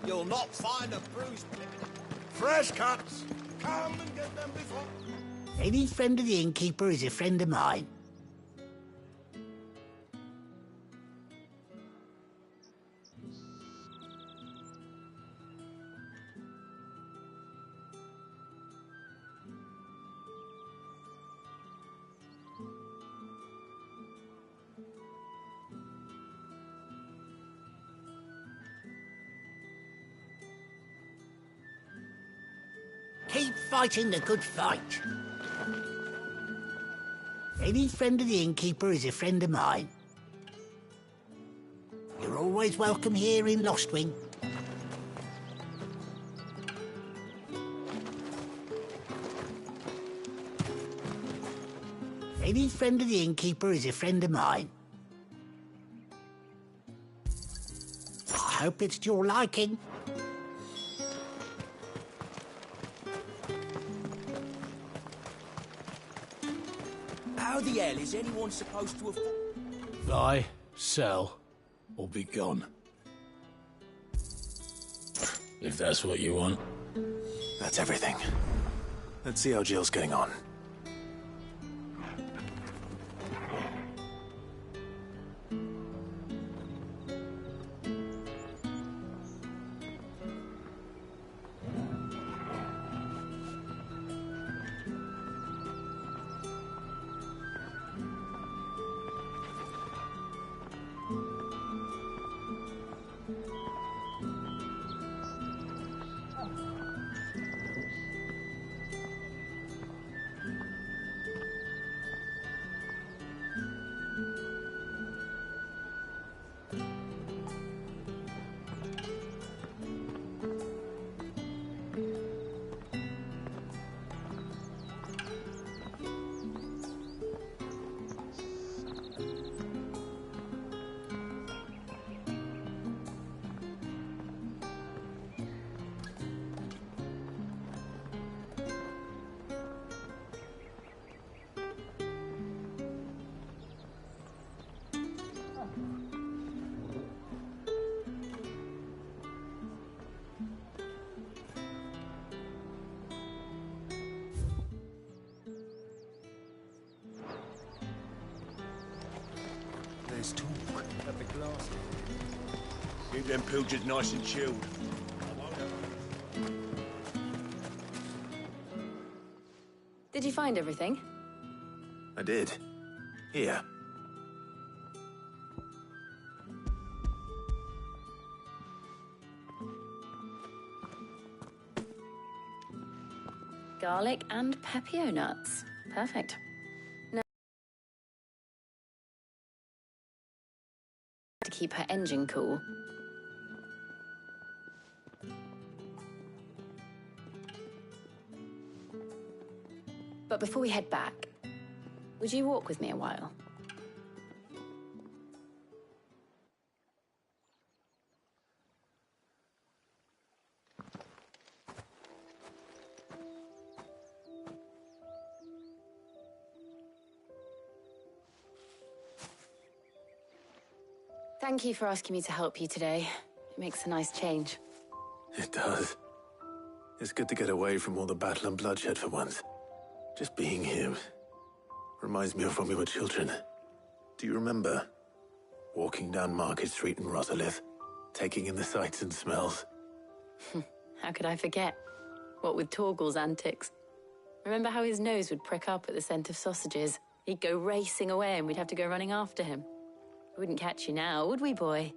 You'll not find a bruised... Fresh cuts! Come and get them before... Any friend of the innkeeper is a friend of mine. Keep fighting the good fight. Any friend of the innkeeper is a friend of mine. You're always welcome here in Lostwing. Any friend of the innkeeper is a friend of mine. I hope it's to your liking. How the hell is anyone supposed to afford... Buy, sell, or be gone. If that's what you want. That's everything. Let's see how Jill's getting on. There's talk at the glass. Keep them pilgers nice and chilled. Did you find everything? I did. Here. Garlic and pepio nuts. Perfect. Now to keep her engine cool. But before we head back, would you walk with me a while? Thank you for asking me to help you today. It makes a nice change. It does. It's good to get away from all the battle and bloodshed for once. Just being here reminds me of when we were children. Do you remember? Walking down Market Street in Rosalith, taking in the sights and smells. How could I forget? What with Torgal's antics. Remember how his nose would prick up at the scent of sausages? He'd go racing away and we'd have to go running after him. We wouldn't catch you now, would we, boy?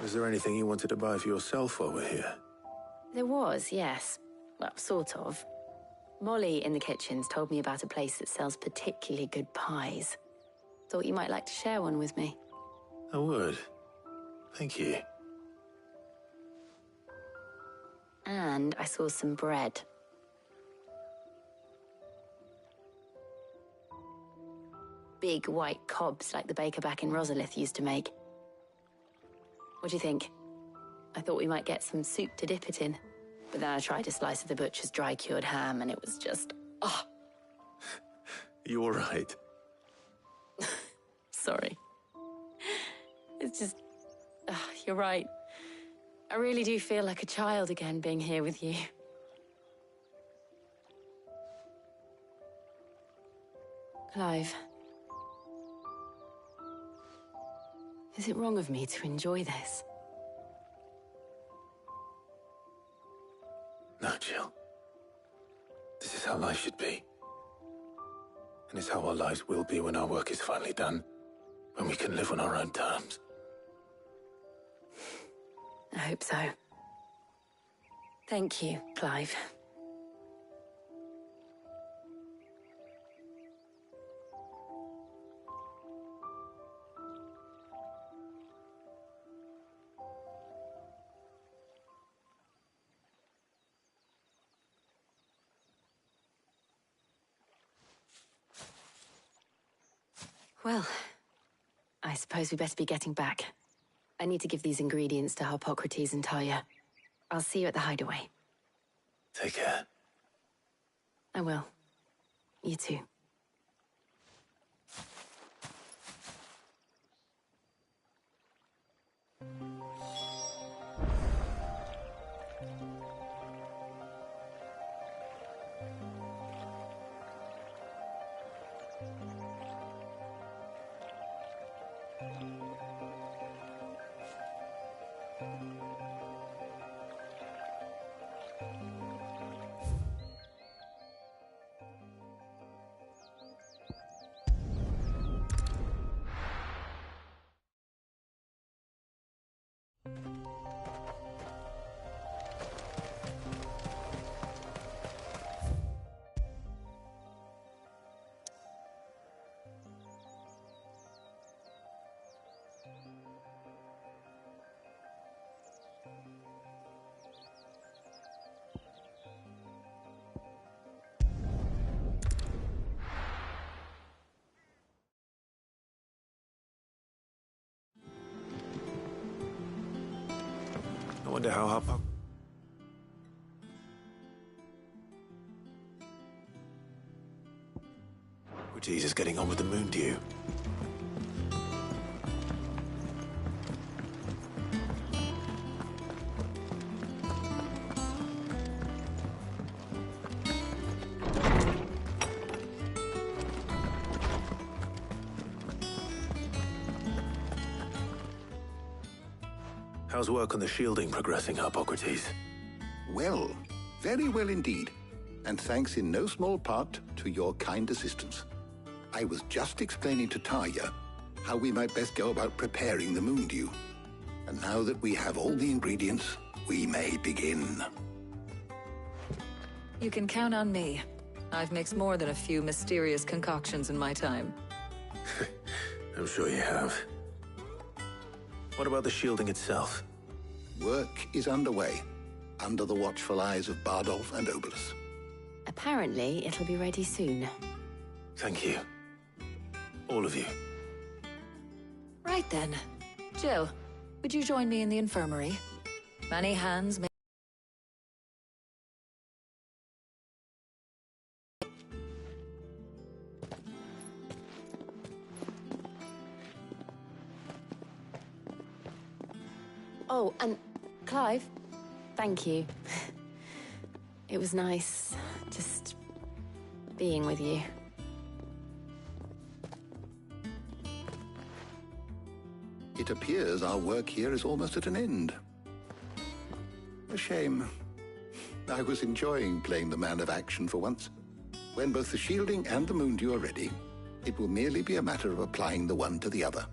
Was there anything you wanted to buy for yourself while we're here? There was, yes. Well, sort of. Molly in the kitchens told me about a place that sells particularly good pies. Thought you might like to share one with me. I would. Thank you. And I saw some bread. Big white cobs like the baker back in Rosalith used to make. What do you think? I thought we might get some soup to dip it in. But then I tried a slice of the butcher's dry-cured ham and it was just... oh. You all right? Sorry. It's just... You're right. I really do feel like a child again being here with you. Clive. Is it wrong of me to enjoy this? No, Jill. This is how life should be. And it's how our lives will be when our work is finally done. When we can live on our own terms. I hope so. Thank you, Clive. Well, I suppose we better be getting back. I need to give these ingredients to Harpocrates and Talia. I'll see you at the hideaway. Take care. I will. You too. I wonder how Harpocrates is getting on with the moon dew. How's work on the shielding progressing, Harpocrates? Well, very well indeed. And thanks in no small part to your kind assistance. I was just explaining to Tarja how we might best go about preparing the moon dew. And now that we have all the ingredients, we may begin. You can count on me. I've mixed more than a few mysterious concoctions in my time. I'm sure you have. What about the shielding itself? Work is underway, under the watchful eyes of Bardolph and Obolus. Apparently, it'll be ready soon. Thank you. All of you. Right then. Jill, would you join me in the infirmary? Many hands may... Oh, and Clive, thank you. It was nice just being with you. It appears our work here is almost at an end. A shame. I was enjoying playing the man of action for once. When both the shielding and the moon dew are ready, it will merely be a matter of applying the one to the other.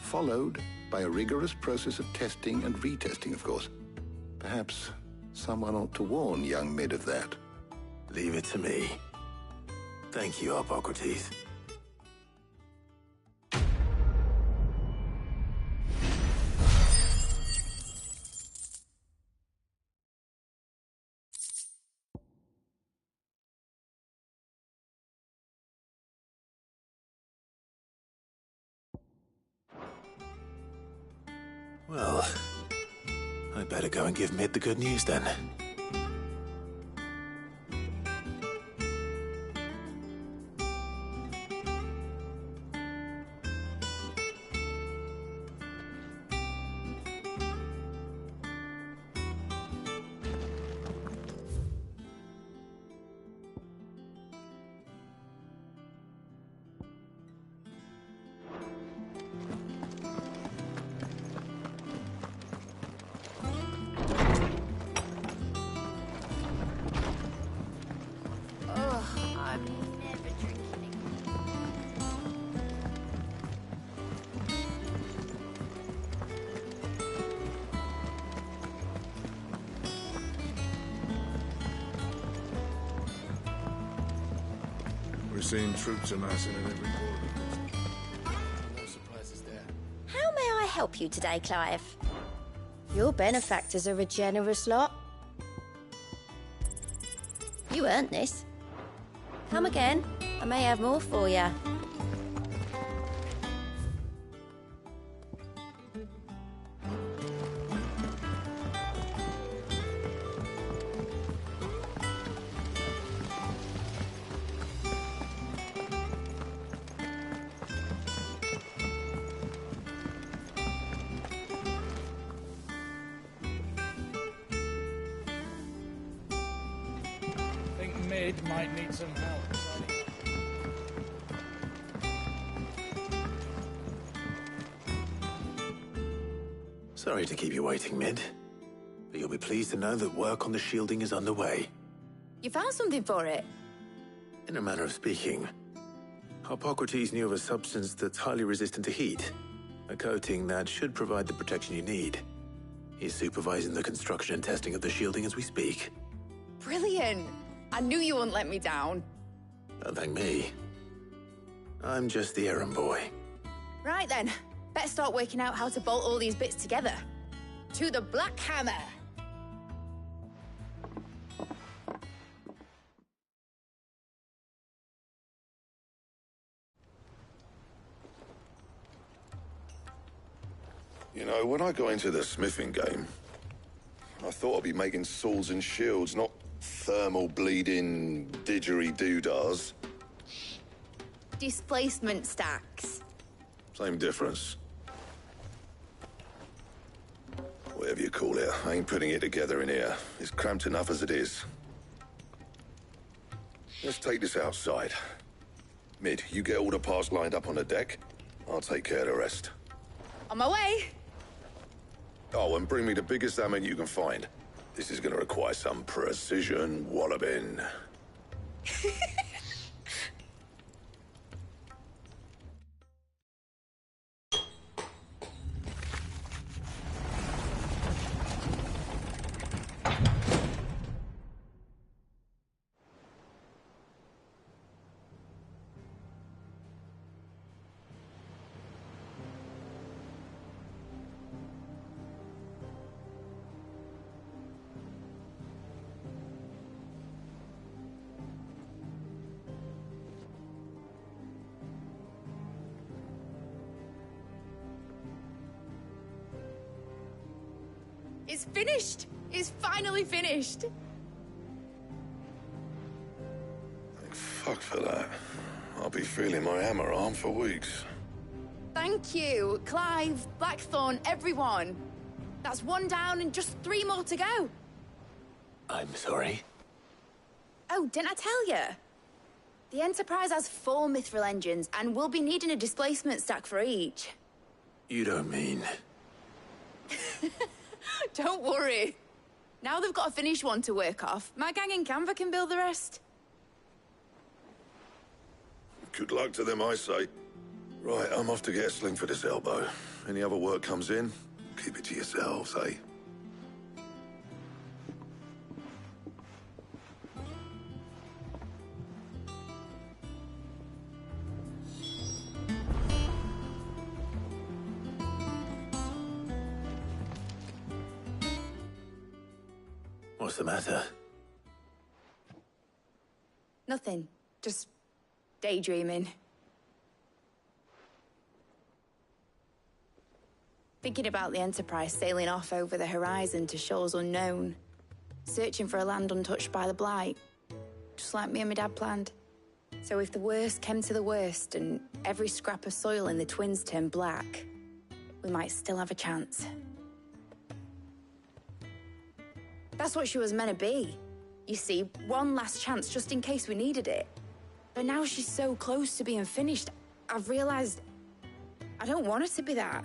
Followed by a rigorous process of testing and retesting, of course. Perhaps someone ought to warn young Mid of that. Leave it to me. Thank you, Harpocrates. Well, I better go and give Mid the good news then. seen troops amassing at every border. No surprises there. How may I help you today, Clive? Your benefactors are a generous lot. You earned this. Come again. I may have more for you. Think Mid might need some help. Sorry to keep you waiting, Mid. But you'll be pleased to know that work on the shielding is underway. You found something for it? In a manner of speaking, Hippocrates knew of a substance that's highly resistant to heat. A coating that should provide the protection you need. He's supervising the construction and testing of the shielding as we speak. Brilliant! I knew you wouldn't let me down. Don't thank me. I'm just the errand boy. Right then, better start working out how to bolt all these bits together. To the Black Hammer! You know, when I got into the smithing game, I thought I'd be making swords and shields, not thermal bleeding didgeridoo-dahs. Displacement stacks. Same difference. Whatever you call it, I ain't putting it together in here. It's cramped enough as it is. Let's take this outside. Mid, you get all the parts lined up on the deck. I'll take care of the rest. On my way! Oh, and bring me the biggest hammer you can find. This is gonna require some precision walloping. It's finished! It's finally finished! Thank fuck for that. I'll be feeling my hammer arm for weeks. Thank you, Clive, Blackthorn, everyone. That's one down and just 3 more to go. I'm sorry. Oh, didn't I tell you? The Enterprise has 4 mithril engines, and we'll be needing a displacement stack for each. You don't mean... Don't worry. Now they've got a finished one to work off. My gang in Canva can build the rest. Good luck to them, I say. Right, I'm off to get a sling for this elbow. Any other work comes in, keep it to yourselves, eh? What's the matter? Nothing. Just daydreaming. Thinking about the Enterprise sailing off over the horizon to shores unknown. Searching for a land untouched by the Blight. Just like me and my dad planned. So if the worst came to the worst and every scrap of soil in the Twins turned black, we might still have a chance. That's what she was meant to be. You see, one last chance just in case we needed it. But now she's so close to being finished, I've realized I don't want it to be that.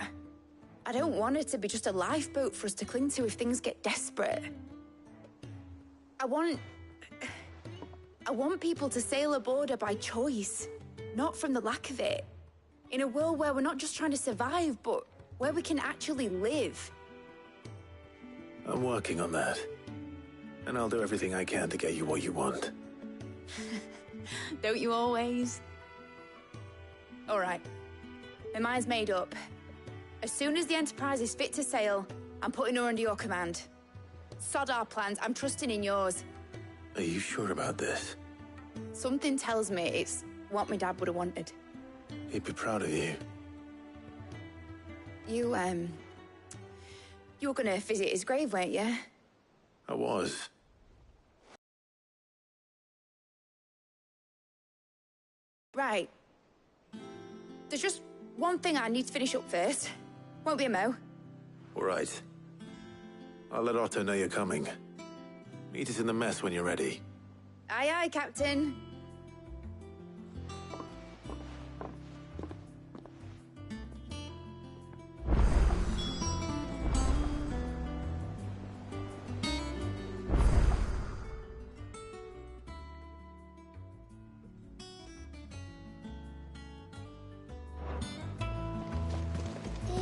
I don't want it to be just a lifeboat for us to cling to if things get desperate. I want people to sail aboard her by choice, not from the lack of it. In a world where we're not just trying to survive, but where we can actually live. I'm working on that. And I'll do everything I can to get you what you want. Don't you always? All right. My mind's made up. As soon as the Enterprise is fit to sail, I'm putting her under your command. Sod our plans, I'm trusting in yours. Are you sure about this? Something tells me it's what my dad would have wanted. He'd be proud of you. You were gonna visit his grave, weren't you? I was. Right. There's just one thing I need to finish up first. Won't be a mo. All right. I'll let Otto know you're coming. Meet us in the mess when you're ready. Aye, aye, Captain.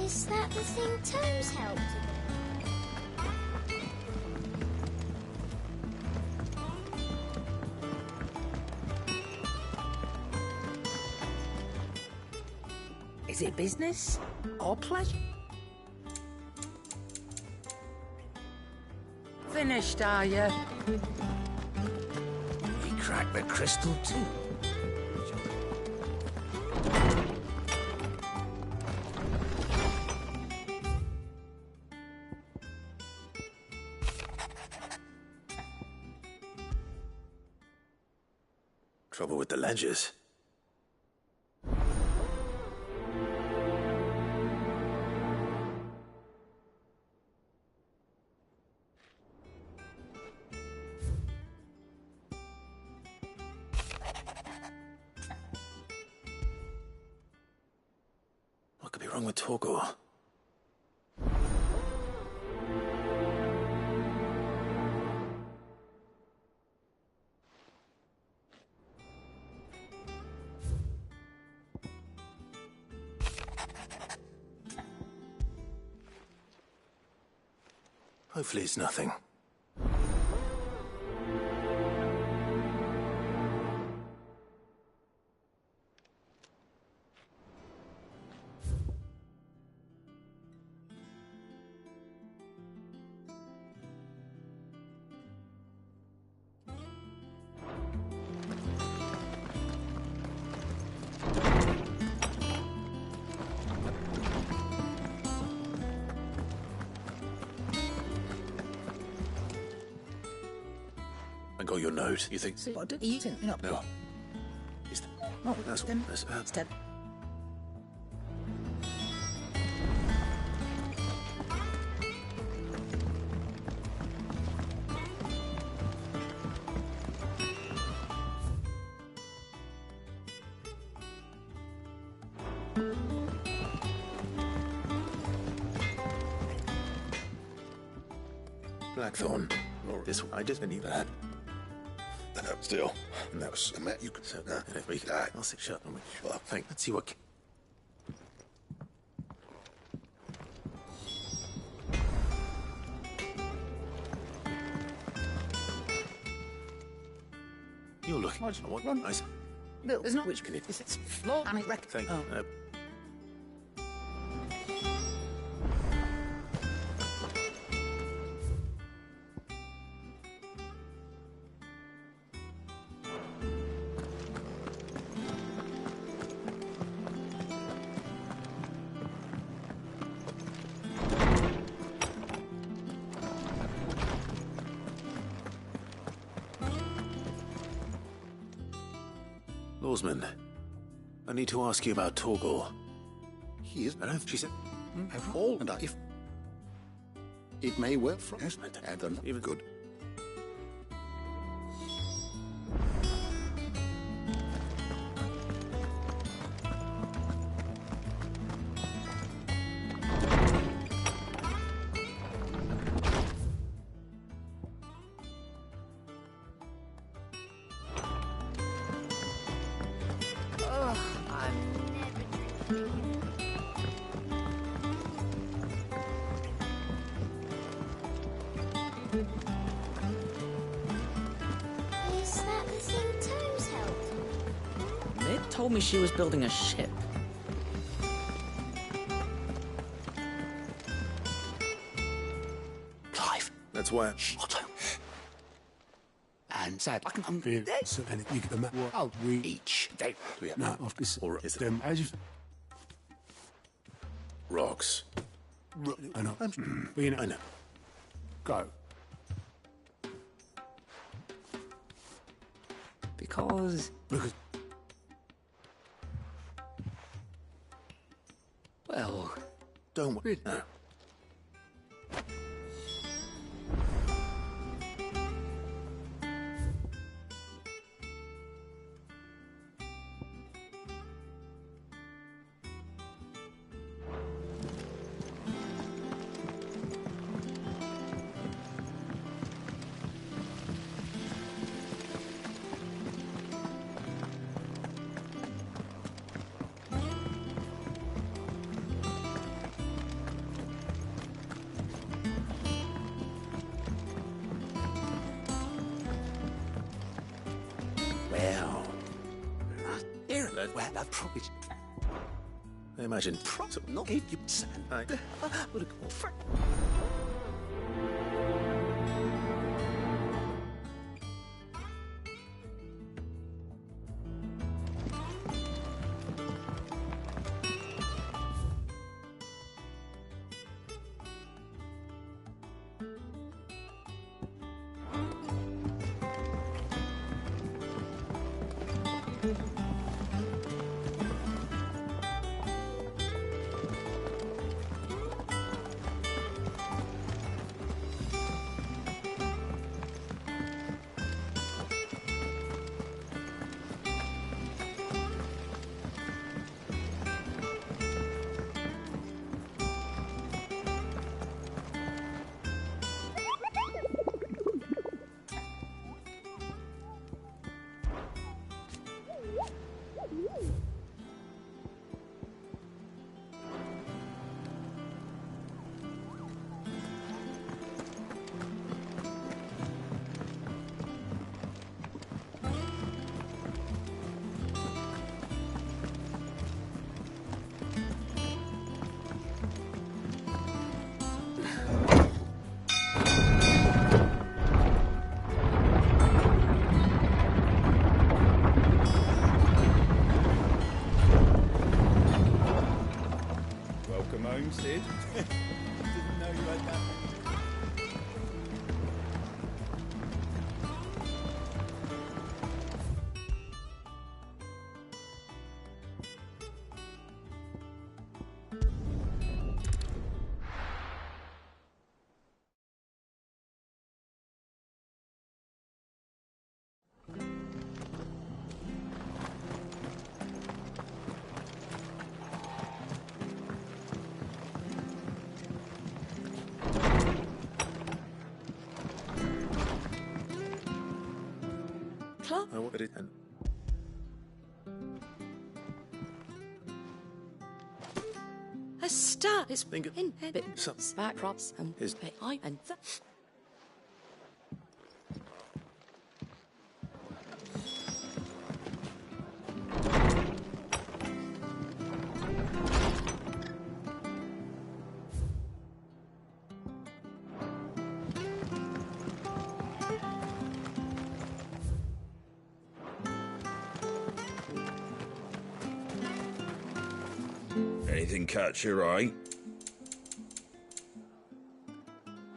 Is that the thing Tomes helped you Is it business or pleasure? Finished, are you? He cracked the crystal too. Trouble with the ledgers. What could be wrong with Torgor? Hopefully it's nothing. I got your note. You think? What did you think? No. No. Is Oh, that's then that's instead. Blackthorn. This I just need that. Still. No, You could... so I'll sit shut. Well, let's see what. You're looking. What? Nice. Bill, there's not Which can it? It's floor and it wrecked. Thank Oh. you. Lawsman, I need to ask you about Torgor. He is. Hello? She said. All and if it may well from Adam Even good. Is that the thing Tomes helped? told me she was building a ship. Clive. That's why. Otto. And sad. I can Here, so, and you get the map. I'll read each. They. No, I've this. All right. Them. As you. Rocks. I know. Being. I know. Go. Because... Because. Well. Don't worry. No. Well. Here, well, I probably. I imagine. Not give you sand. Aye. Would have gone for. Welcome home, Sid. Didn't know you had that. I wanted it. And A star is Think of- in bit Some- back props and Is- I and that. Anything catch your eye?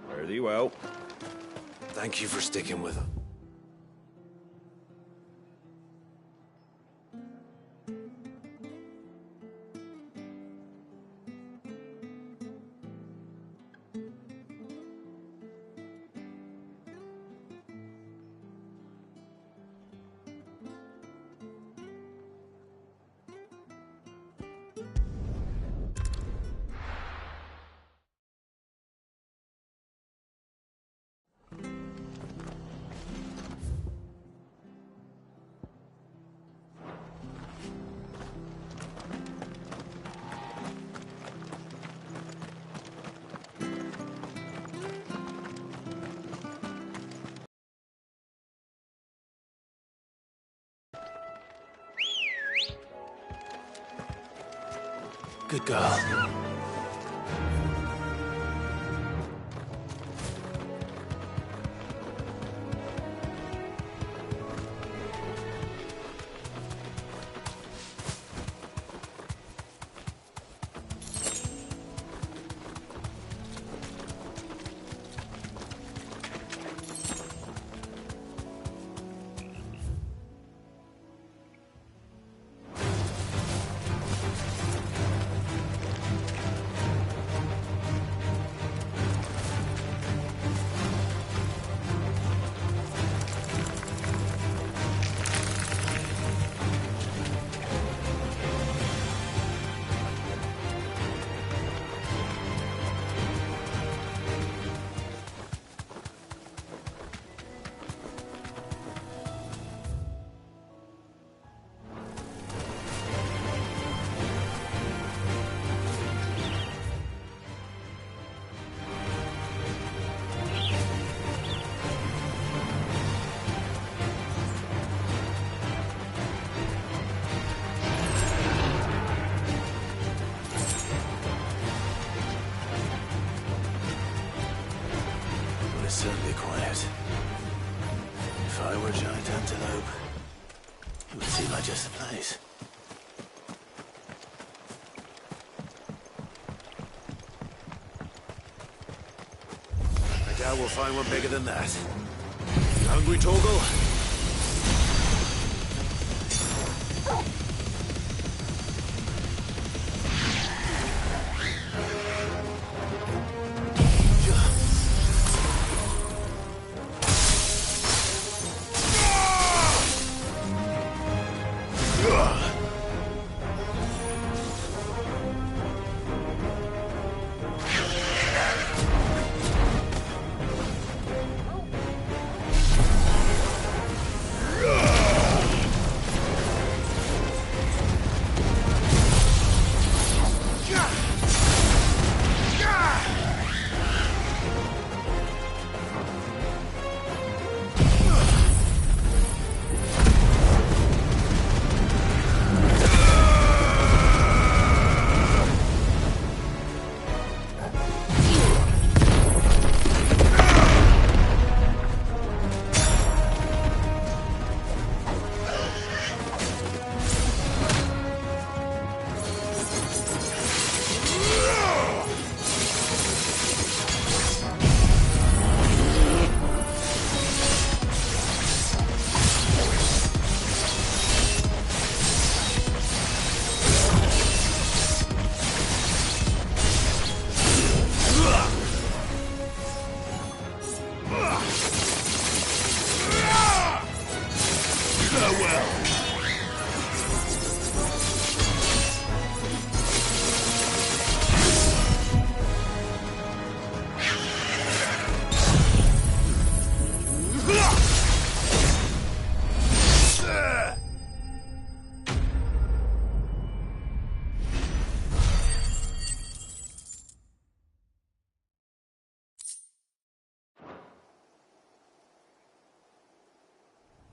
Very well. thank you for sticking with her. Good girl. Certainly quiet. If I were a giant antelope, it would seem like just the place. I doubt we'll find one bigger than that. You hungry, Torgal?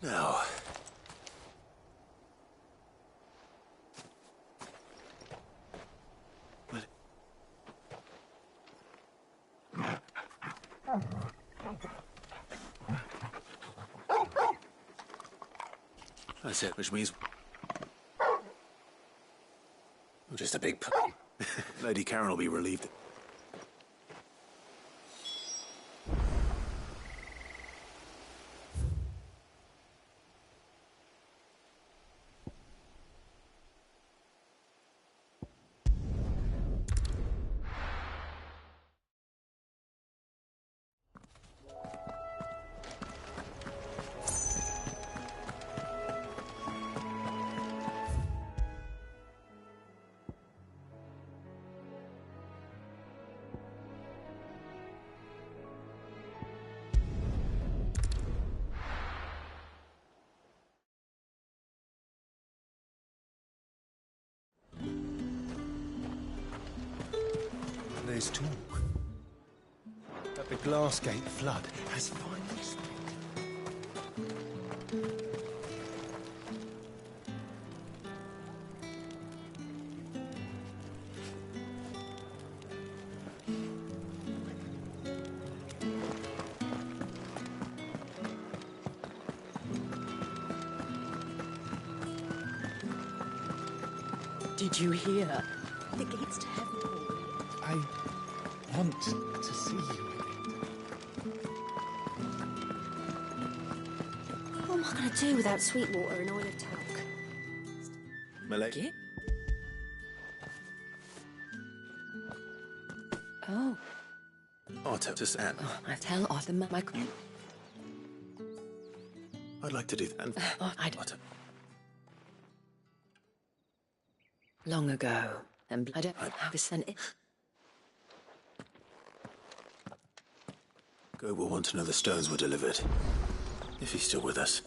Now. That's it, which means we're just a big Lady Karen will be relieved. There's talk that the Glassgate flood has finally stopped. Did you hear? The gates to heaven are I want to see you. What am I going to do without sweet water and oil of talc? Malek? Oh. Otto, to Sam. Oh, I tell Arthur my... I'd like to do that. I'd... Otto. Long ago. And I don't have a sense... Go will want to know the stones were delivered. If he's still with us.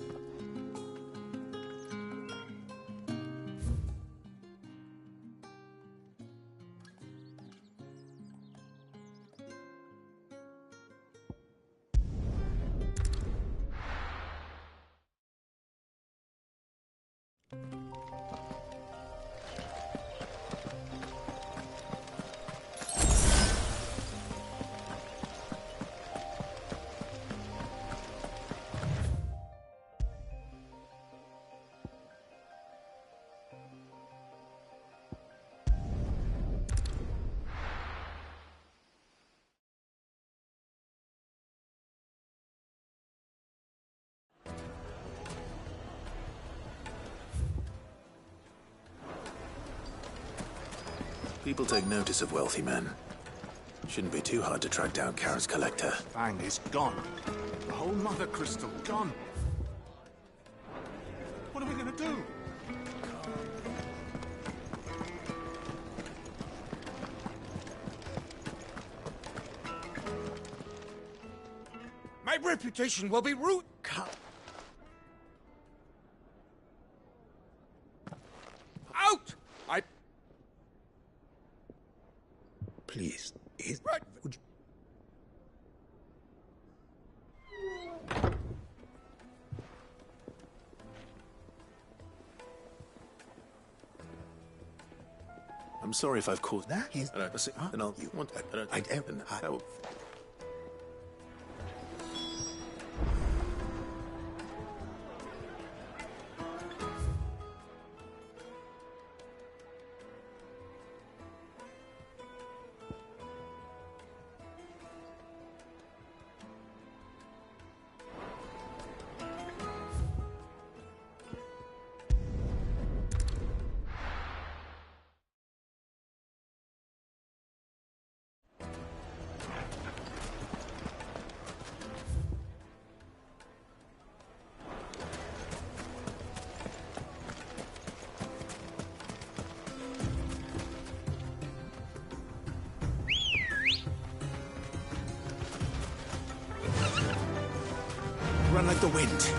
People take notice of wealthy men. Shouldn't be too hard to track down Kara's collector. Fang is gone. The whole mother crystal gone. What are we going to do? My reputation will be ruined. Out! Please, Right. would you... I'm sorry if I've caused... That is... Then I'll... You want... I don't... That will... Run like the wind.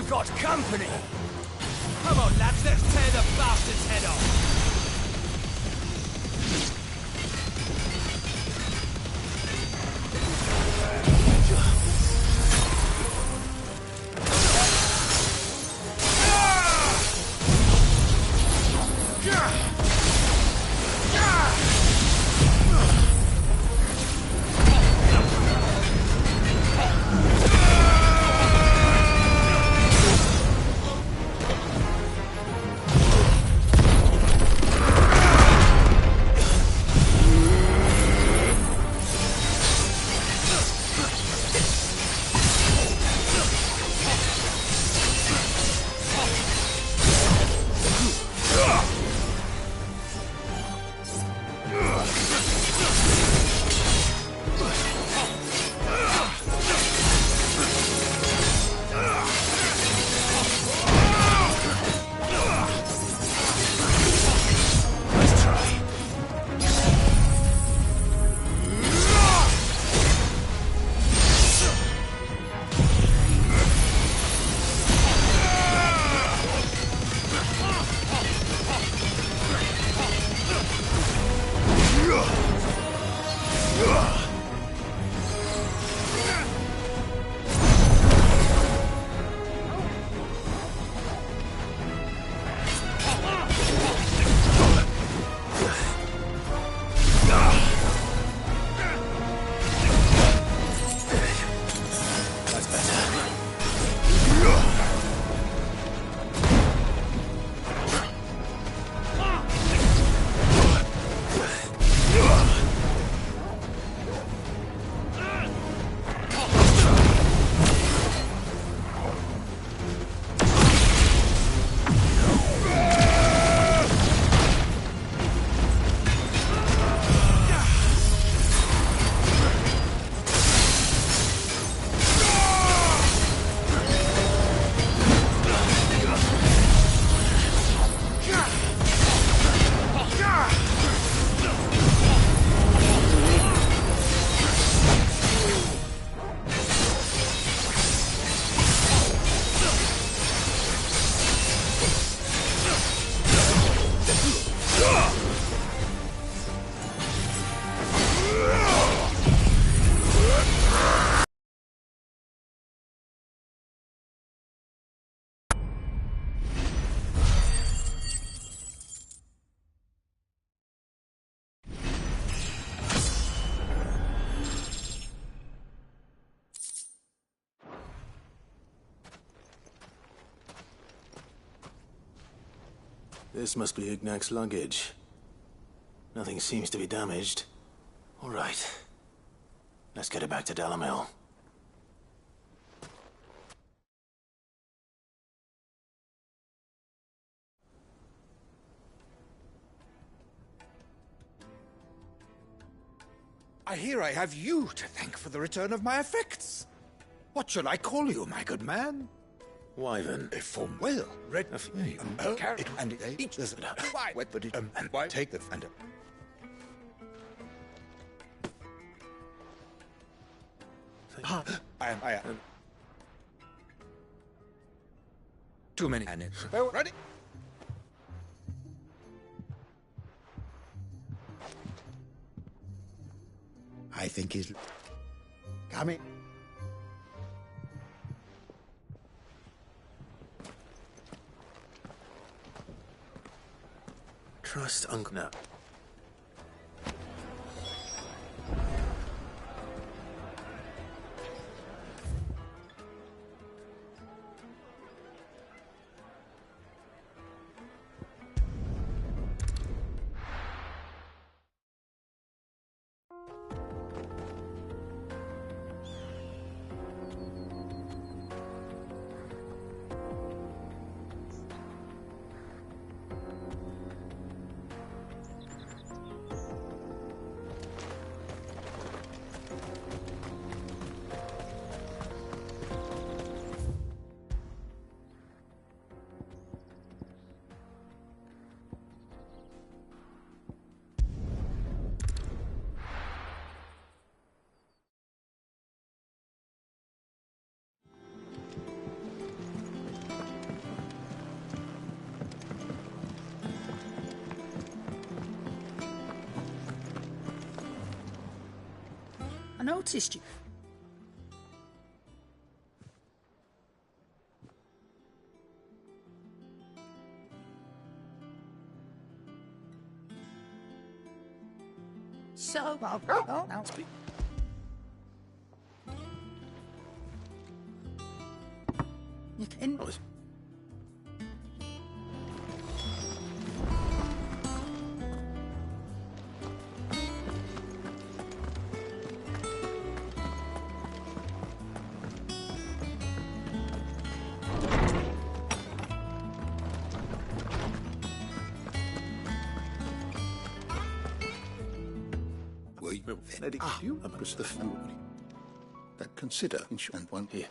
Got company! Come on, lads, let's tear the bastard's head off! This must be Ignac's luggage. Nothing seems to be damaged. All right. Let's get it back to Dalamil. I hear I have you to thank for the return of my effects. What shall I call you, my good man? Wyvern. A form well, red carrot, and each there's why, but it and why take the and. I am. Too many and well, ready. I think he's coming. Trust Uncle. No. I noticed you. So, now speak. You can. You amongst the family that consider and one here.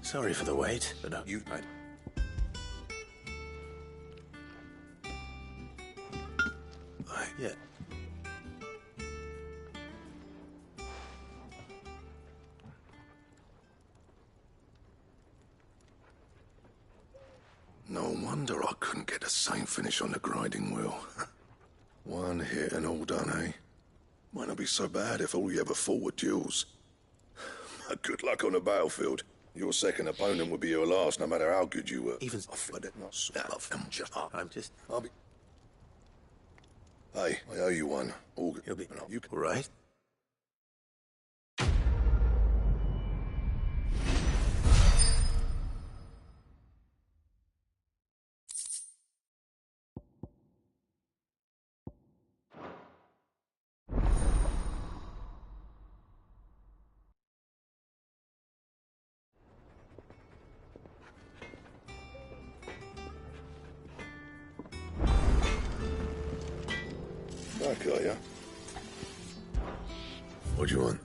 Sorry for the wait, but You've made. Yeah. No wonder I couldn't get the same finish on the grinding wheel. One hit and all done, eh? Might not be so bad if all you ever fought were duels. Good luck on the battlefield. Your second opponent would be your last, no matter how good you were. Even I feel it not so I'm just. I'll be. Hey, I owe you one. All good. You'll be. You can... All right. Back, are ya? What do you want?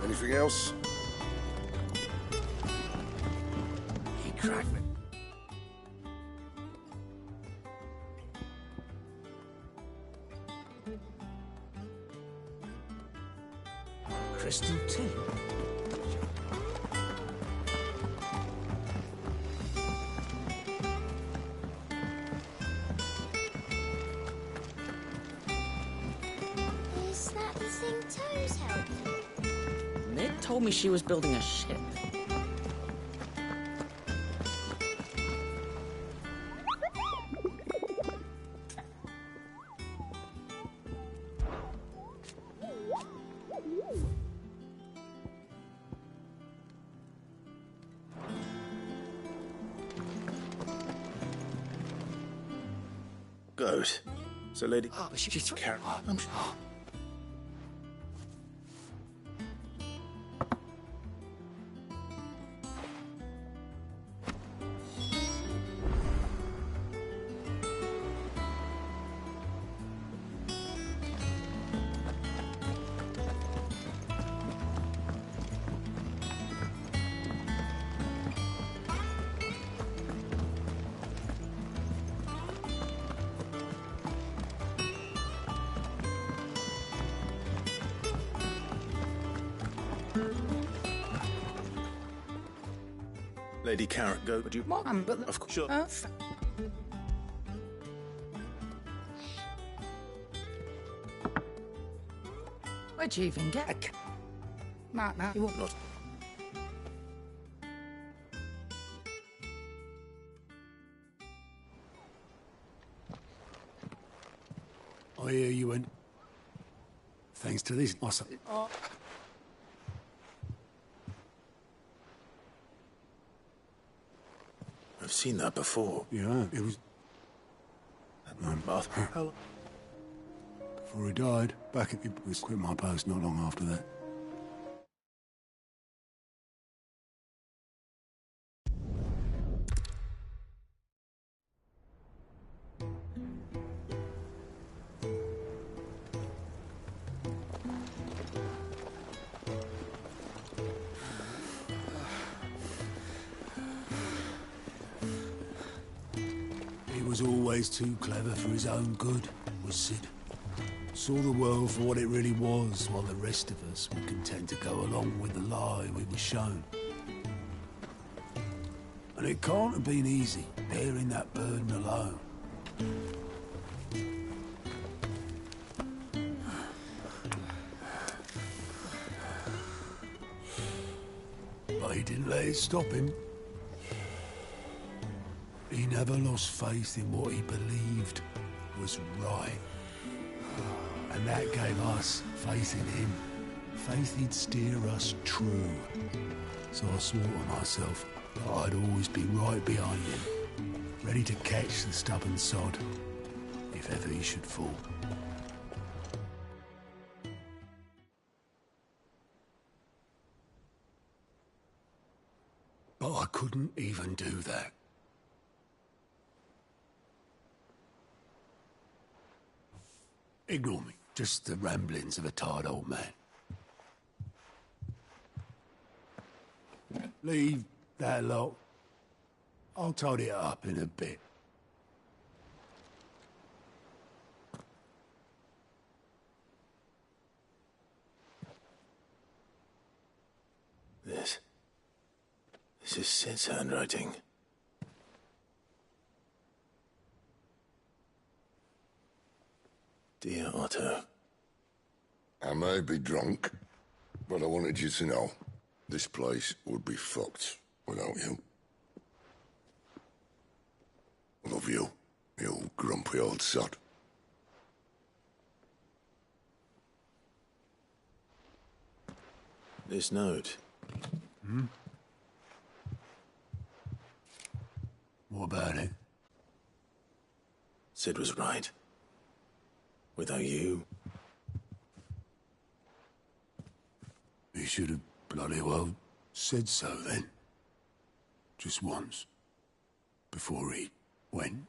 Anything else? He cracked me. Crystal tea? Is that the thing Toes helped with? Nick told me she was building a ship. Good. So, lady... Oh, she's Karen. I'm sure. Lady Carrot, go. Would you... Mom, but... Of course. Sure. Where'd you even get? No, you won't. Not... I hear you went. Thanks to this. Awesome. I've seen that before. Yeah, it was My bath. How long? before he died. Back at the was quit my post not long after that. He was always too clever for his own good, was Sid. Saw the world for what it really was, while the rest of us were content to go along with the lie we were shown. And it can't have been easy, bearing that burden alone. But he didn't let it stop him. He never lost faith in what he believed was right. And that gave us faith in him. Faith he'd steer us true. So I swore to myself that I'd always be right behind him, ready to catch the stubborn sod, if ever he should fall. But I couldn't even do that. Ignore me. Just the ramblings of a tired old man. Leave that lot. I'll tidy it up in a bit. This is Sid's handwriting. Dear Otto. I may be drunk, but I wanted you to know this place would be fucked without you. I love you, you grumpy old sod. This note. Hmm? What about it? Sid was right. Without you... He should have bloody well said so then. Just once. Before he went.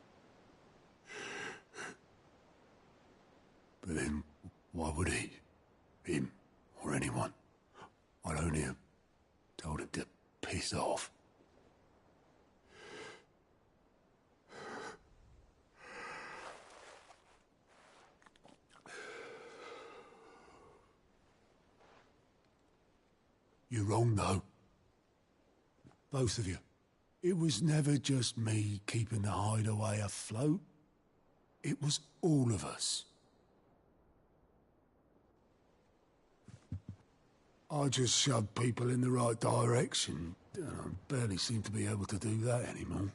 But then, why would he? Him, or anyone, I only told him to piss off. You're wrong, though. Both of you. It was never just me keeping the hideaway afloat. It was all of us. I just shoved people in the right direction. I barely seem to be able to do that anymore.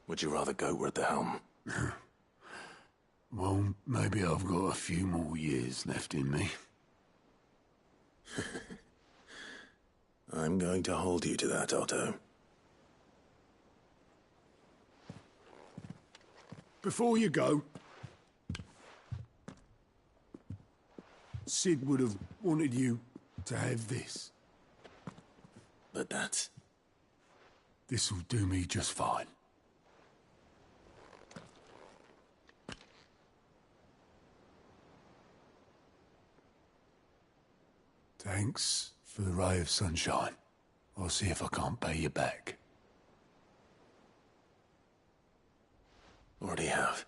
Would you rather go at the helm? Well, maybe I've got a few more years left in me. I'm going to hold you to that, Otto. Before you go, Sid would have wanted you to have this. But that's... This'll do me just fine. Thanks for the ray of sunshine. I'll see if I can't pay you back. Already have.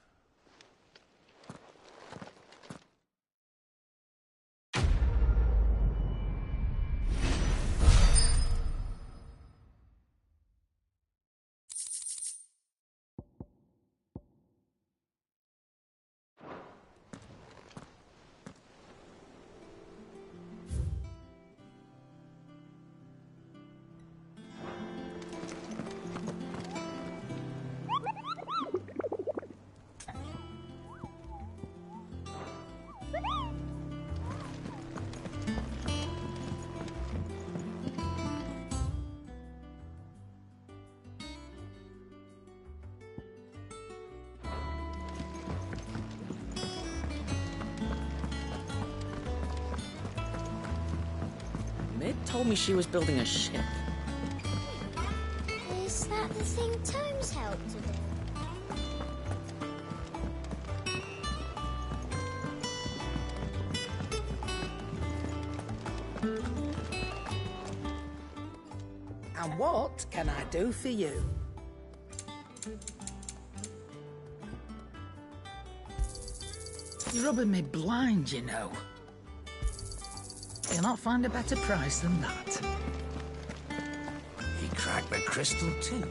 Mid told me she was building a ship. Is that the thing Tomes helped to do? And what can I do for you? You're rubbing me blind, you know. You'll not find a better price than that. He cracked the crystal too.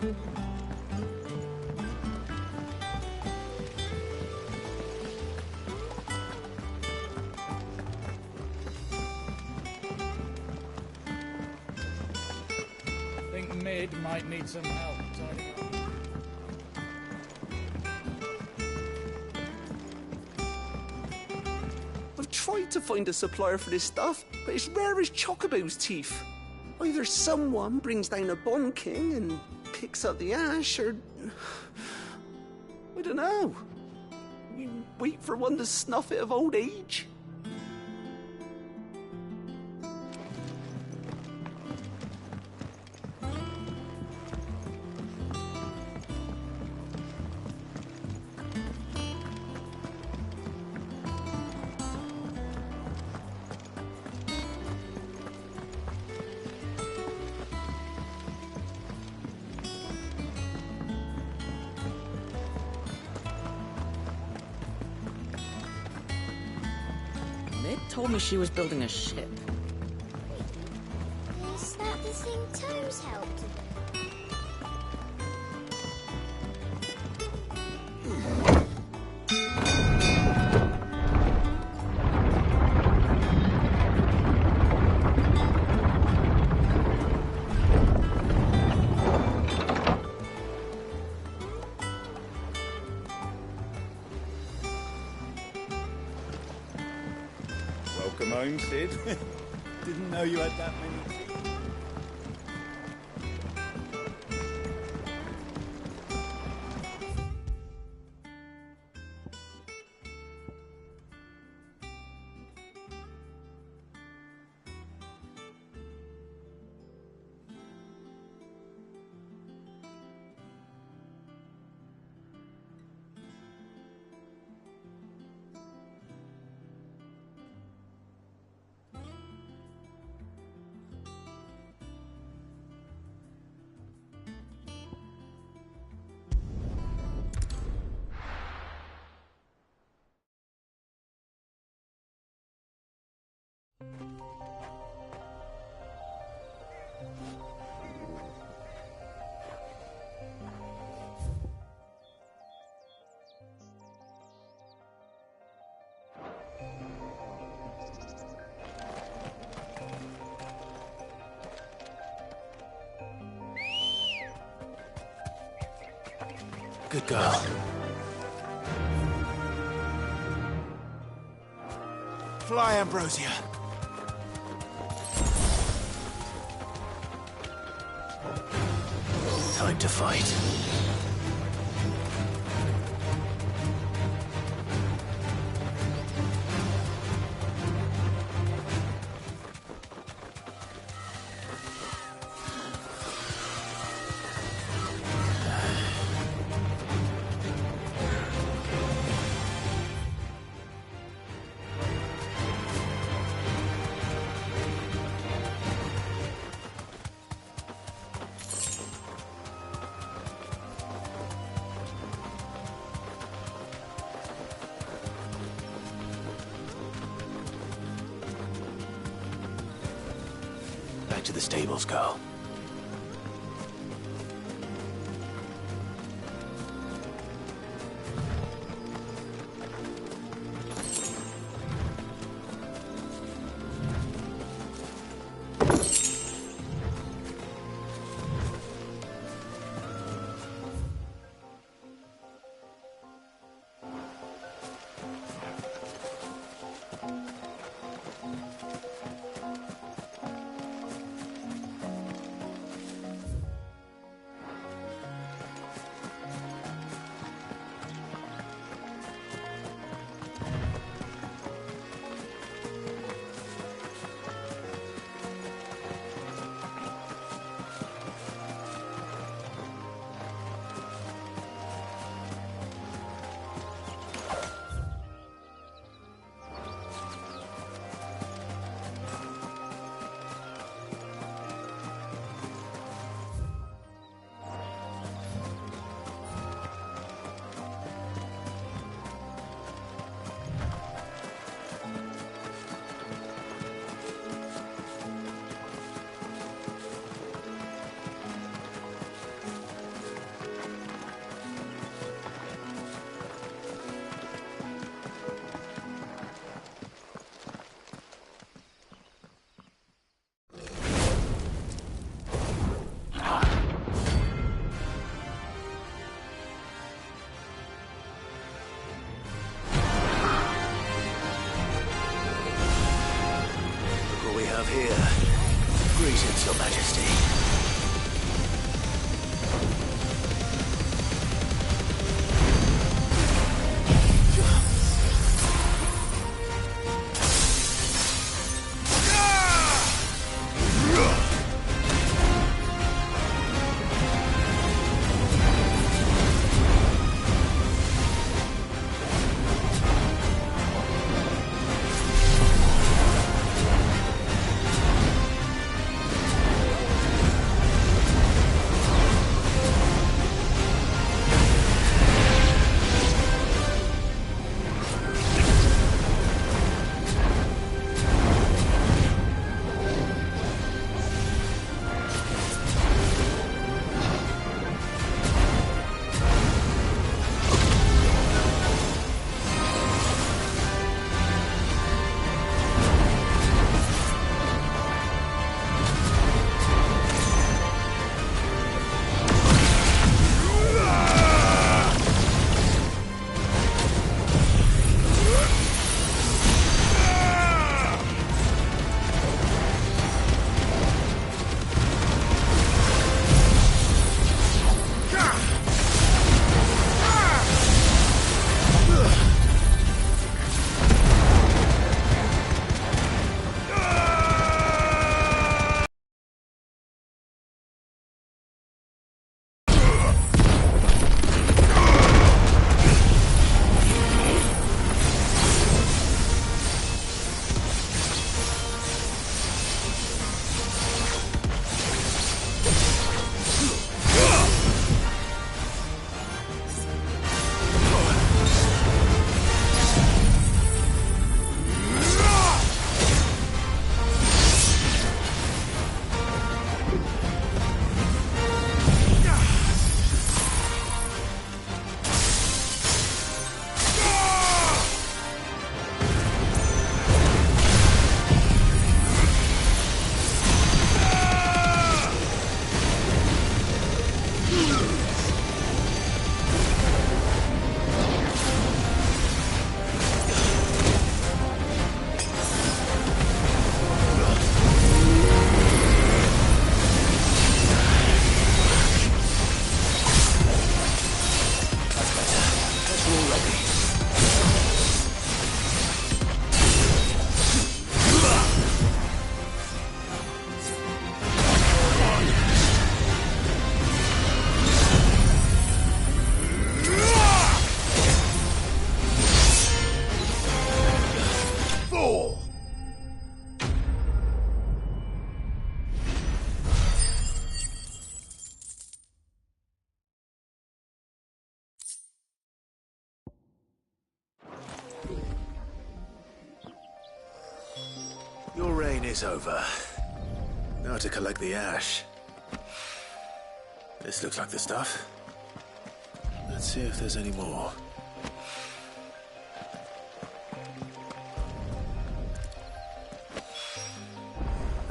Think Mid might need some help tidying up. I've tried to find a supplier for this stuff, but it's rare as Chocobo's teeth. Either someone brings down a Bond King and picks up the ash, or... I don't know. You wait for one to snuff it of old age? Mid told me she was building a ship. Is that the thing Toes helped? Welcome home, Sid. Didn't know you had that many. Good girl. Fly, Ambrosia. Time to fight. Back to the stables, girl. have here. Greetings, Your Majesty. Your reign is over. Now to collect the ash. This looks like the stuff. Let's see if there's any more.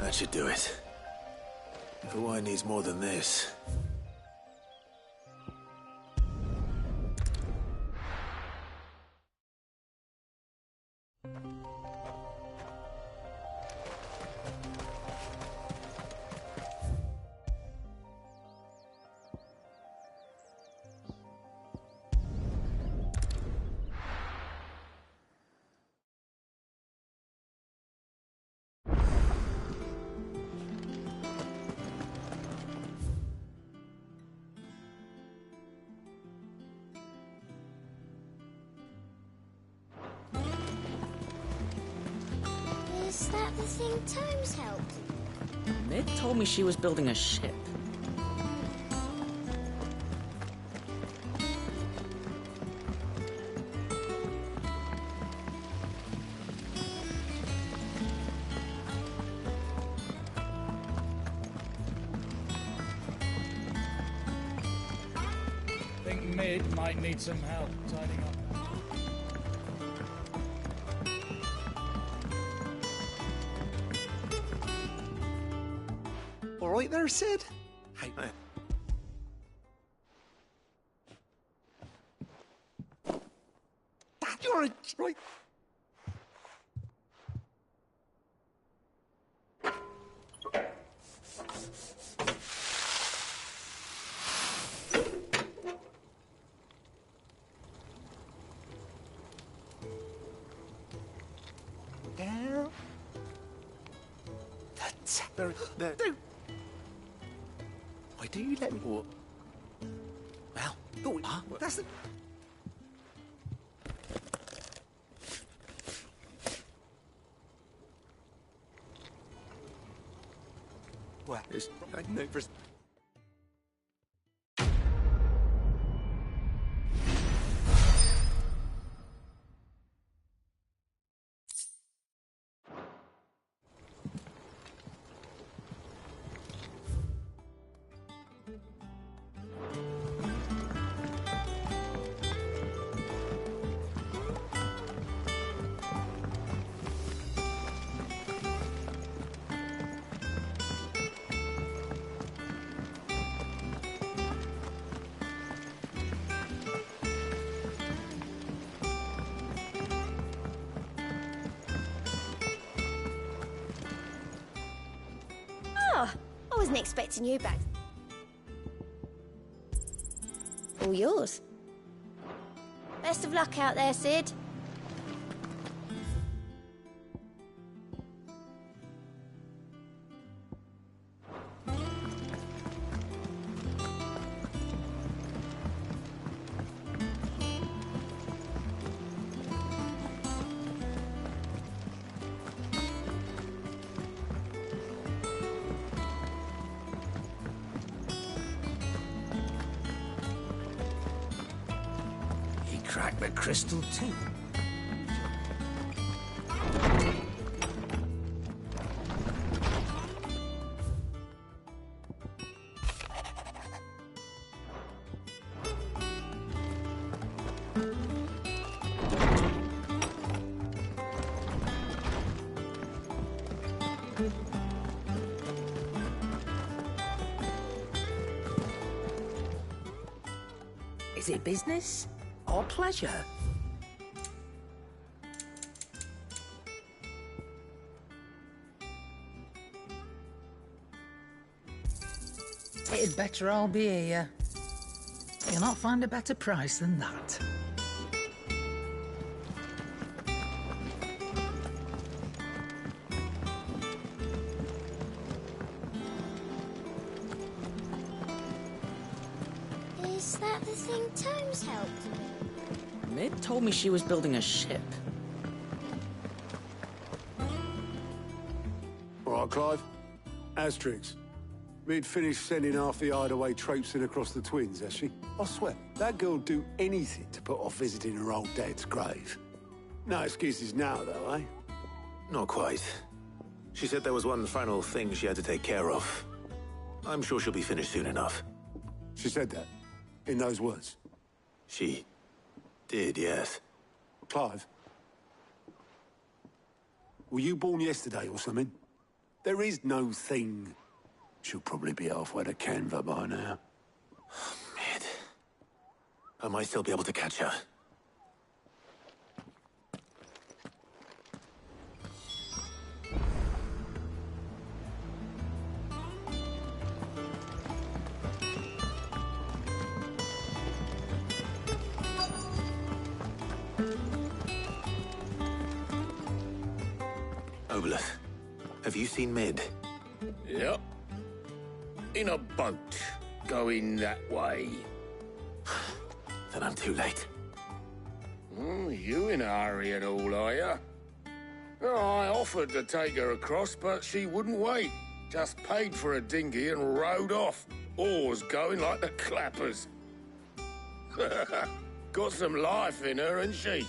That should do it. Ffxvi needs more than this. Is that the thing Tomes helped? Mid told me she was building a ship. Think Mid might need some help tidying up. All right there, Sid? Hey, man. Dad, you're a... right. There. That's very... There. Why do you let me... What? Well, go on. That's the... Well, It's... I never... Oh, I wasn't expecting you back. All yours. Best of luck out there, Sid. Crack the crystal too. Is it business or pleasure? It'd better all be here. You'll not find a better price than that. Is that the thing Tomes helped me? Mid told me she was building a ship. All right, Clive. Asterix. We'd finished sending half the hideaway traipsing across the twins, has she? I swear, that girl'd do anything to put off visiting her old dad's grave. No excuses now, though, eh? Not quite. She said there was one final thing she had to take care of. I'm sure she'll be finished soon enough. She said that? In those words? She did, yes. Clive? Were you born yesterday or something? There is no thing. She'll probably be halfway to Canva by now. Mid. I might still be able to catch her. Obeleth, have you seen Mid? Yep. In a boat, going that way. Then I'm too late. You in a hurry at all, are you? Oh, I offered to take her across, but she wouldn't wait. Just paid for a dinghy and rowed off. Oars going like the clappers. Got some life in her, ain't she?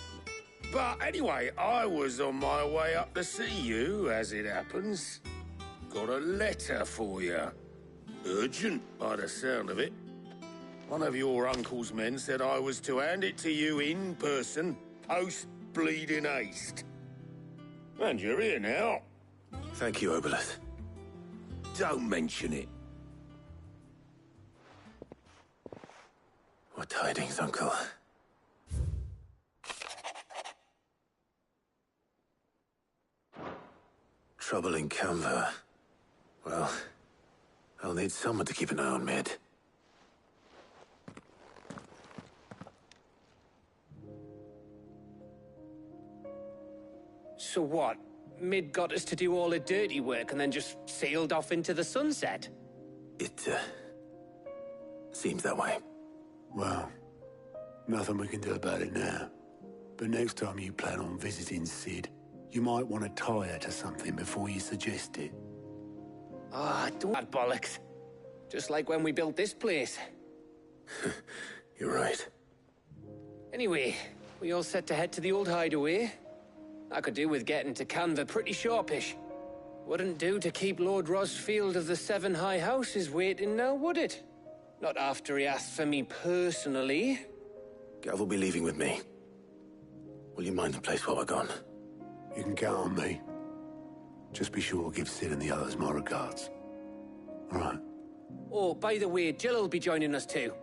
But anyway, I was on my way up to see you, as it happens. Got a letter for you. Urgent, by the sound of it. One of your uncle's men said I was to hand it to you in person, post-bleeding haste. And you're here now. Thank you, Obeleth. Don't mention it. What tidings, Uncle? Trouble in Canva. Well, I'll need someone to keep an eye on Mid. So what? Mid got us to do all the dirty work and then just sailed off into the sunset. It, seems that way. Well, nothing we can do about it now. But next time you plan on visiting Sid, you might want to tie her to something before you suggest it. Ah, don't that bollocks. Just like when we built this place. You're right. Anyway, we all set to head to the old hideaway. I could do with getting to Canva pretty sharpish. Wouldn't do to keep Lord Rosfield of the Seven High Houses waiting now, would it? Not after he asked for me personally. Gav will be leaving with me. Will you mind the place while we're gone? You can count on me. Just be sure to give Sid and the others my regards. All right. Oh, by the way, Jill will be joining us too.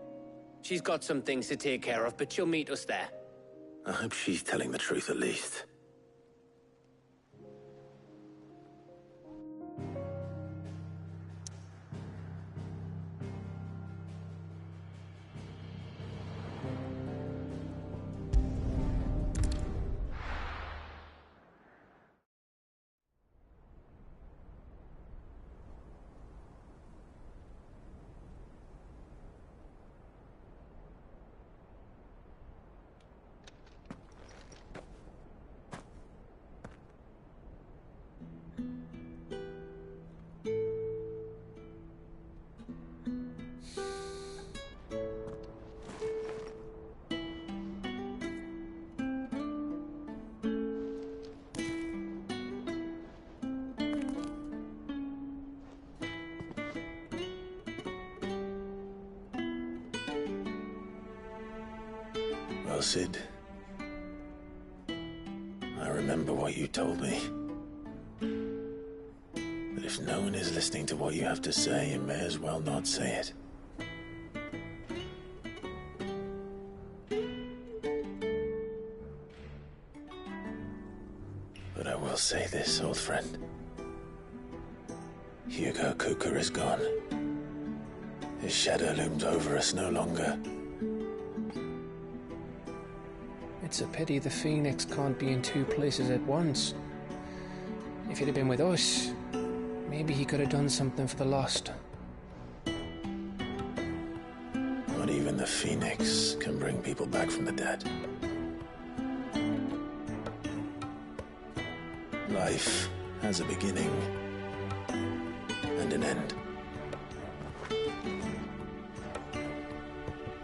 She's got some things to take care of, but she'll meet us there. I hope she's telling the truth at least. Well, Sid, I remember what you told me. That if no one is listening to what you have to say, you may as well not say it. But I will say this, old friend. Hugo Cooker is gone. His shadow looms over us no longer. It's a pity the Phoenix can't be in two places at once. If he'd have been with us, maybe he could have done something for the lost. Not even the Phoenix can bring people back from the dead. Life has a beginning and an end.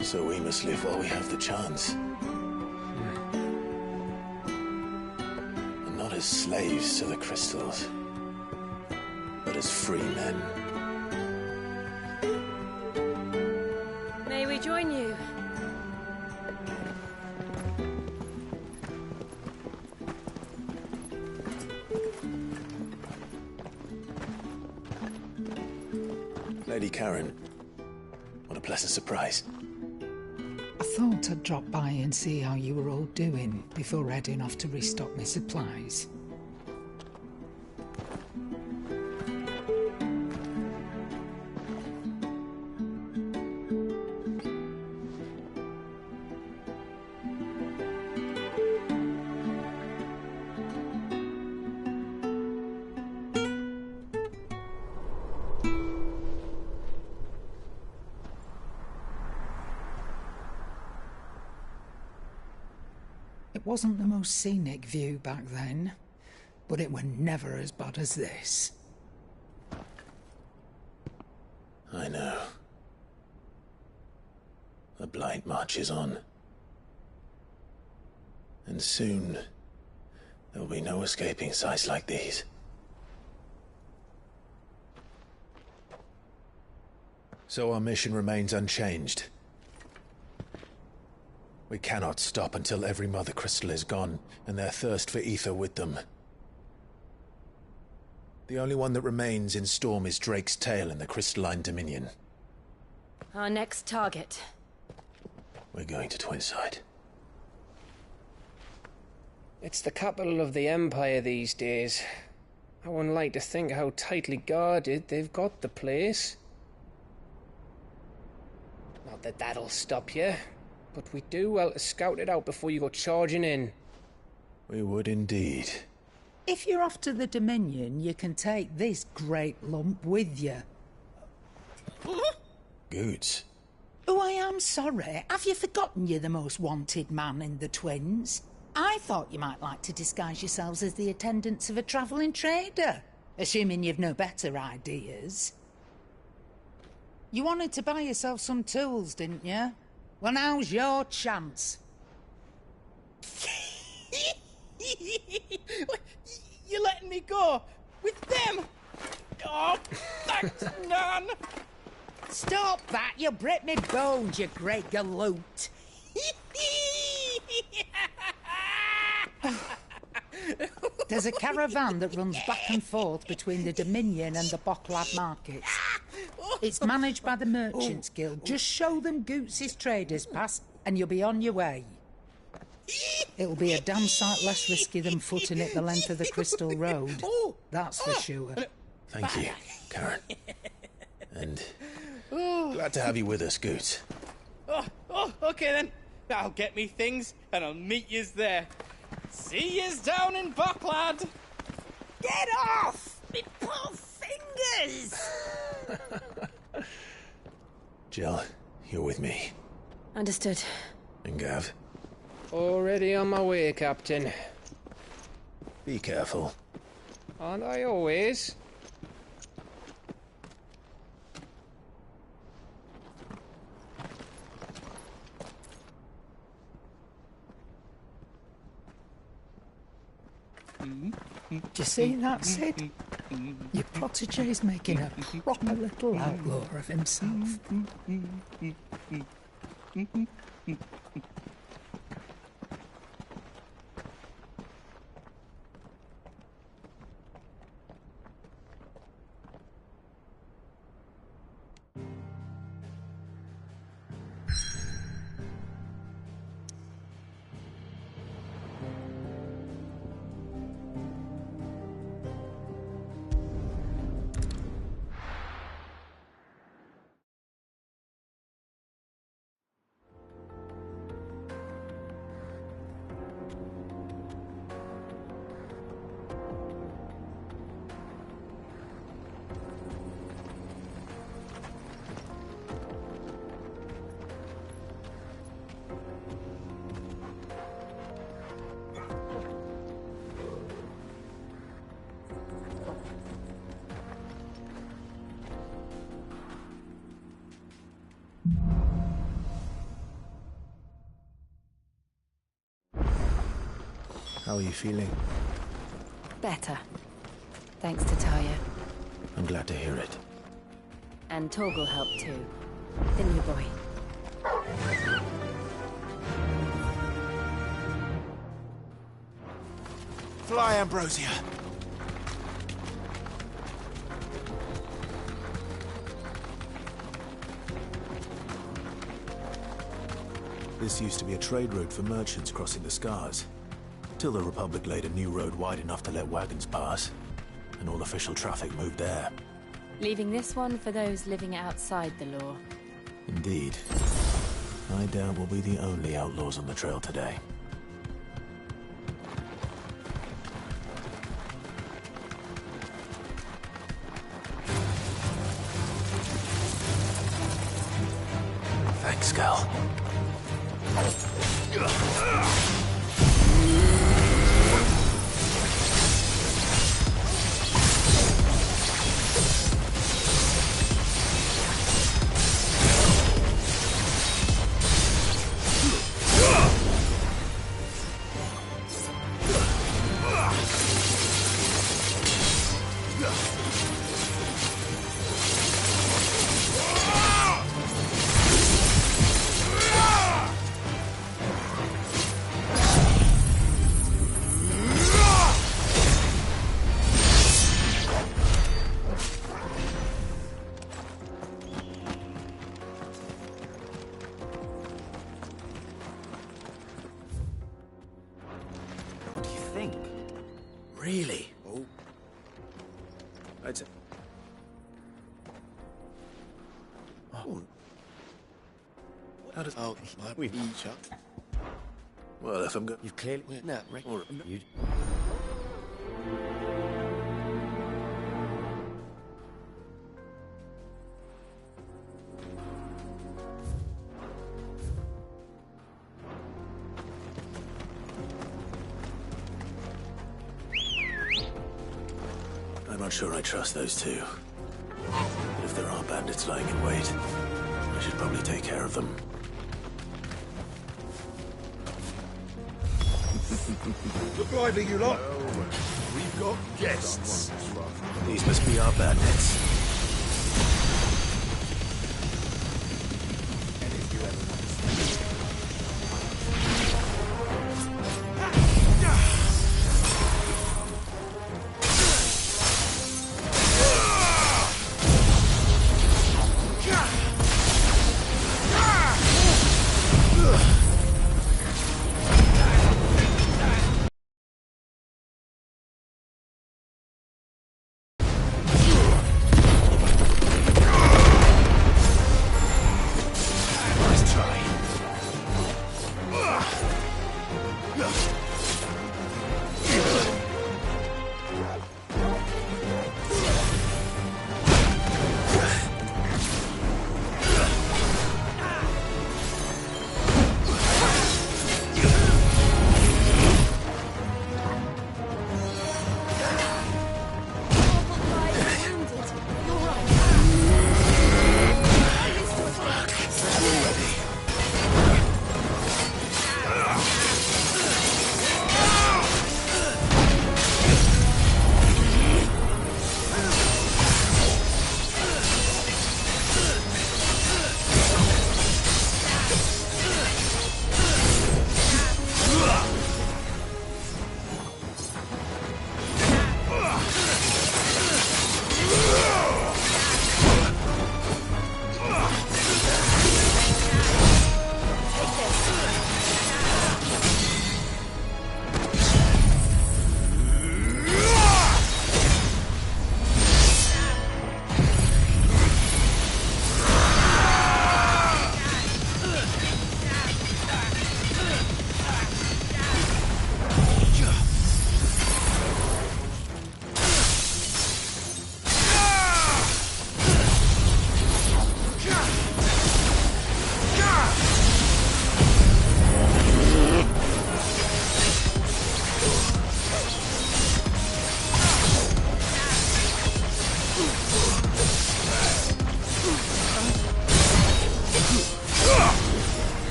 So we must live while we have the chance. And not as slaves to the crystals, but as free men. May we join you? Lady Karen, what a pleasant surprise. I thought I'd drop by and see how you were all doing before heading off to restock my supplies. It wasn't the most scenic view back then, but it were never as bad as this. I know. The Blight marches on. And soon, there'll be no escaping sights like these. So our mission remains unchanged. We cannot stop until every Mother Crystal is gone, and their thirst for ether with them. The only one that remains in Storm is Drake's Tail in the Crystalline Dominion. Our next target. We're going to Twinside. It's the capital of the Empire these days. I wouldn't like to think how tightly guarded they've got the place. Not that that'll stop you, but we do well to scout it out before you go charging in. We would indeed. If you're off to the Dominion, you can take this great lump with you. Goods. Oh, I am sorry. Have you forgotten you're the most wanted man in the Twins? I thought you might like to disguise yourselves as the attendants of a travelling trader, assuming you've no better ideas. You wanted to buy yourself some tools, didn't you? Well, now's your chance. You're letting me go with them? Oh, thanks, Nan. Stop that! You'll break me bones, you great galoot. There's a caravan that runs back and forth between the Dominion and the Bocklad markets. It's managed by the Merchants Guild. Just show them Goots' traders pass and you'll be on your way. It'll be a damn sight less risky than footing it the length of the Crystal Road. That's for sure. Thank you, Karen. And glad to have you with us, Goots. Okay then. I'll get me things and I'll meet yous there. See yous down in Bocklad. Get off! Me poor fingers! Jill, you're with me. Understood. And Gav? Already on my way, Captain. Be careful. Aren't I always? Do you see that, Sid? Your protégé's making a proper little outlaw of himself. How are you feeling? Better. Thanks to Taya. I'm glad to hear it. And Torgal helped too. The new boy. Fly, Ambrosia. This used to be a trade route for merchants crossing the Scars. Till the Republic laid a new road wide enough to let wagons pass, and all official traffic moved there. Leaving this one for those living outside the law. Indeed. I doubt we'll be the only outlaws on the trail today. Thanks, Cal. Really? Oh. I'd say... Oh. How does... Oh, we each up. Well, if I'm good... You've clearly... No, right. Or... You... not sure I trust those two. But if there are bandits lying in wait, I should probably take care of them. Look lively, you lot. We've got guests. These must be our bandits.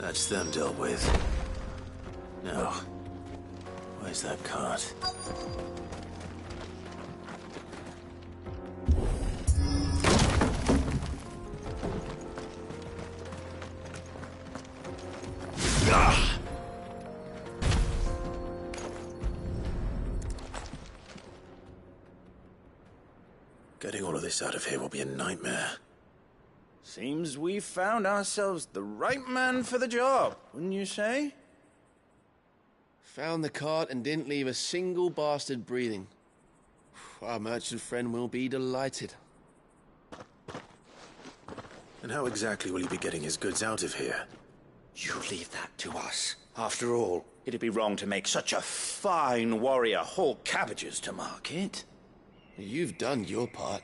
That's them dealt with. Now, where's that cart? Getting all of this out of here will be a nightmare. Seems we've found ourselves the right man for the job, wouldn't you say? Found the cart and didn't leave a single bastard breathing. Our merchant friend will be delighted. And how exactly will he be getting his goods out of here? You leave that to us. After all, it'd be wrong to make such a fine warrior haul cabbages to market. You've done your part.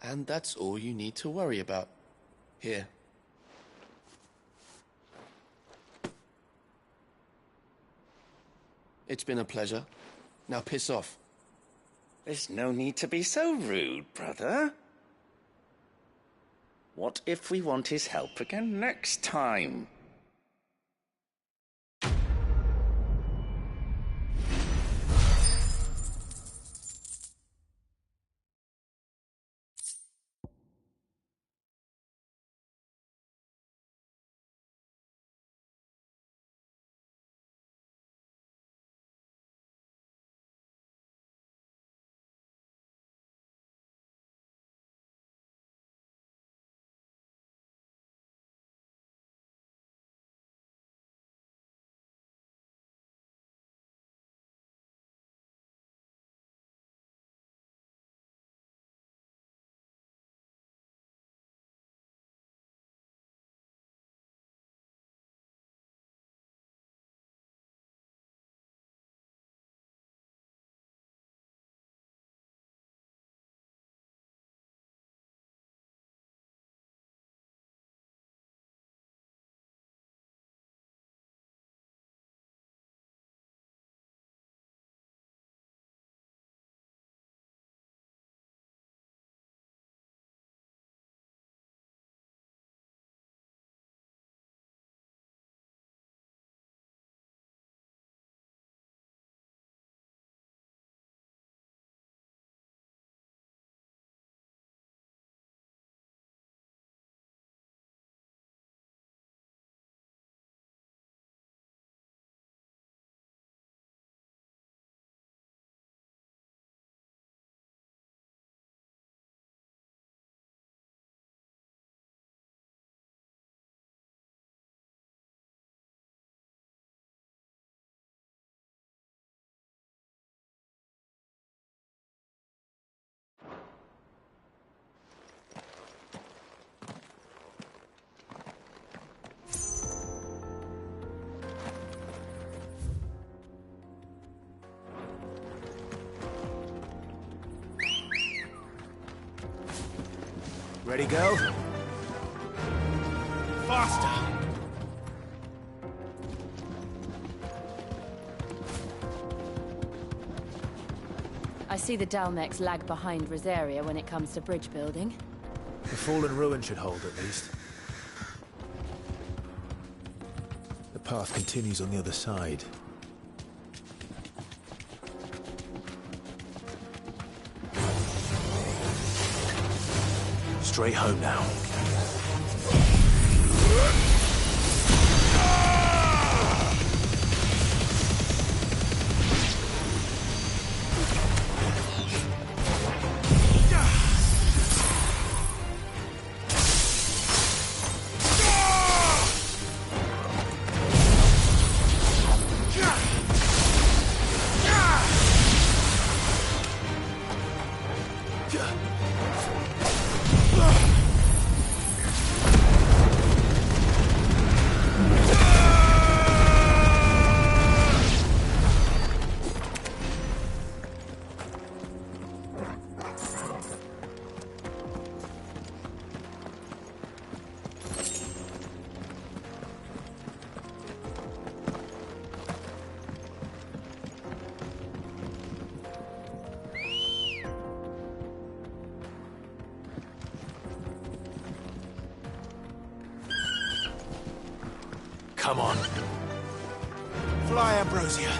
And that's all you need to worry about. Here. It's been a pleasure. Now piss off. There's no need to be so rude, brother. What if we want his help again next time? Ready, go? Faster! I see the Dalmex lag behind Rosaria when it comes to bridge building. The fallen ruin should hold, at least. The path continues on the other side. Straight home now. Come on. Fly, Ambrosia.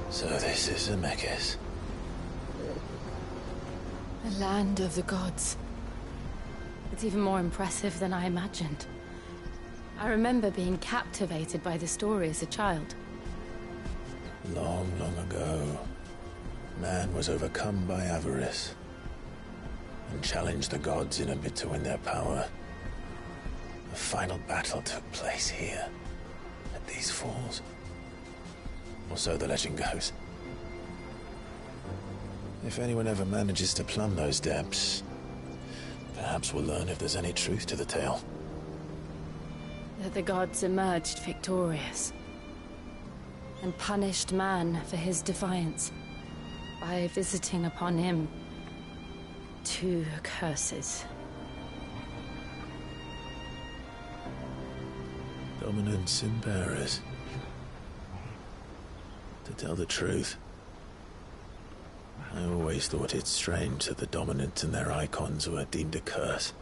So this is Ffxvi. The land of the gods. It's even more impressive than I imagined. I remember being captivated by the story as a child. Long, long ago, man was overcome by avarice and challenged the gods in a bid to win their power. A final battle took place here, at these falls. Or so the legend goes. If anyone ever manages to plumb those depths, perhaps we'll learn if there's any truth to the tale. That the gods emerged victorious and punished man for his defiance by visiting upon him 2 curses. Dominance and bearers. To tell the truth, I always thought it strange that the dominant and their icons were deemed a curse.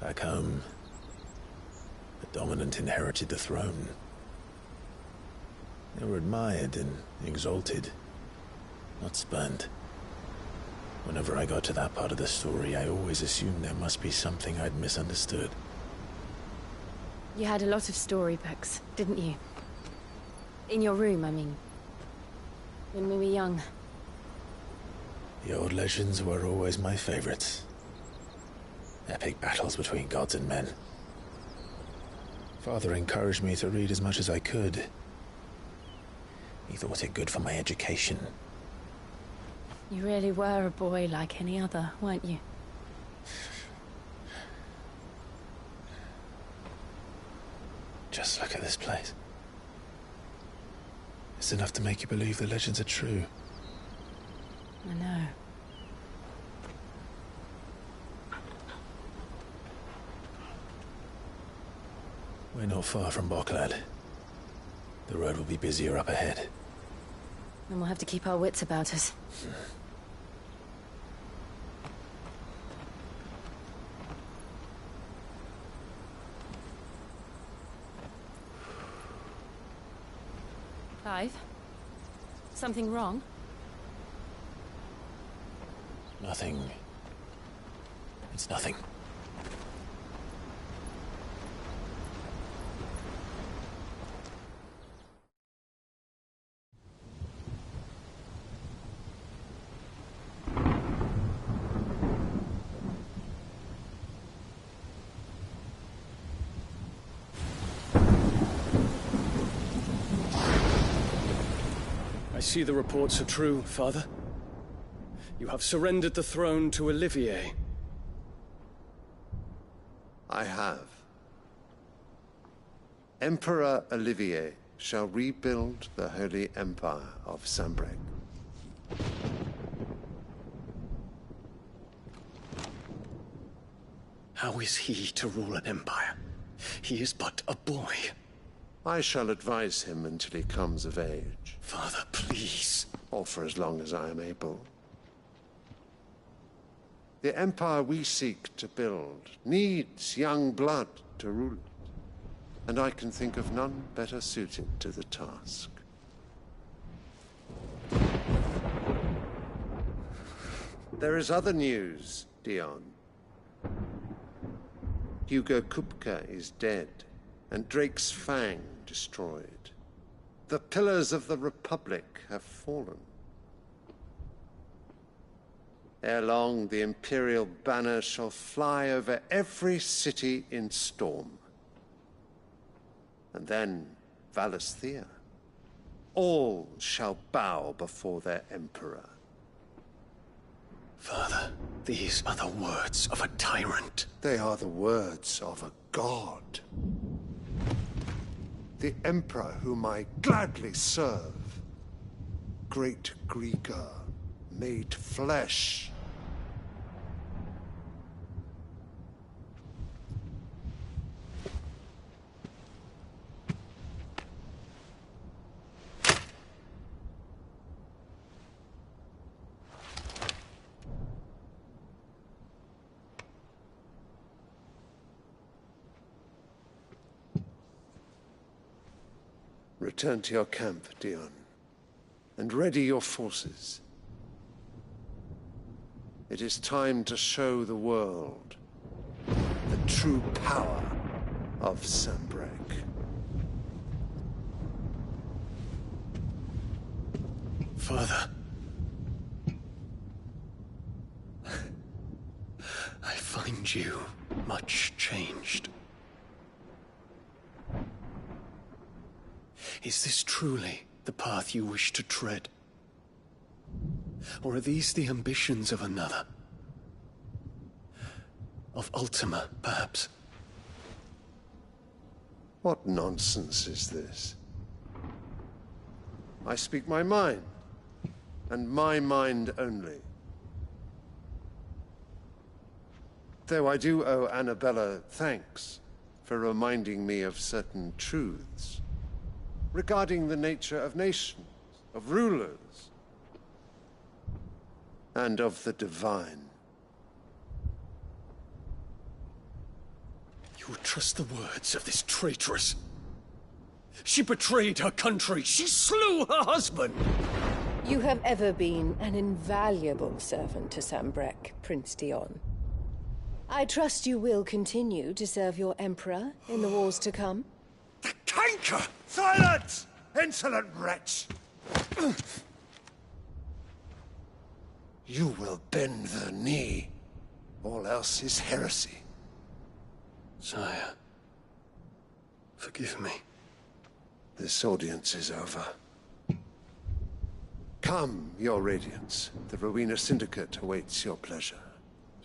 Back home, the dominant inherited the throne. They were admired and exalted, not spurned. Whenever I got to that part of the story, I always assumed there must be something I'd misunderstood. You had a lot of storybooks, didn't you? In your room, I mean. When we were young. The old legends were always my favorites. Epic battles between gods and men. Father encouraged me to read as much as I could. He thought it good for my education. You really were a boy like any other, weren't you? Just look at this place. It's enough to make you believe the legends are true. I know. We're not far from Boklad. The road will be busier up ahead. And we'll have to keep our wits about us. Clive? Something wrong? Nothing. It's nothing. see the reports are true, Father. You have surrendered the throne to Olivier. I have. Emperor Olivier shall rebuild the Holy Empire of Sanbreque. How is he to rule an empire? He is but a boy. I shall advise him until he comes of age. Father, please. Or for as long as I am able. The empire we seek to build needs young blood to rule it, and I can think of none better suited to the task. There is other news, Dion. Hugo Kupka is dead, and Drake's Fang destroyed. The pillars of the Republic have fallen. Ere long, the Imperial banner shall fly over every city in Storm. And then Valisthea. All shall bow before their Emperor. Father, these are the words of a tyrant. They are the words of a god. The Emperor whom I gladly serve. Great Greeker, made flesh. Return to your camp, Dion, and ready your forces. It is time to show the world the true power of Sanbreque. Father. I find you much changed. Is this truly the path you wish to tread? Or are these the ambitions of another? Of Ultima, perhaps? What nonsense is this? I speak my mind, and my mind only. Though I do owe Annabella thanks for reminding me of certain truths regarding the nature of nations, of rulers, and of the divine. You would trust the words of this traitress? She betrayed her country. She slew her husband. You have ever been an invaluable servant to Sanbreque, Prince Dion. I trust you will continue to serve your Emperor in the wars to come. The canker! Silence! Insolent wretch! You will bend the knee. All else is heresy. Sire, forgive me. This audience is over. Come, your Radiance. The Rowena Syndicate awaits your pleasure.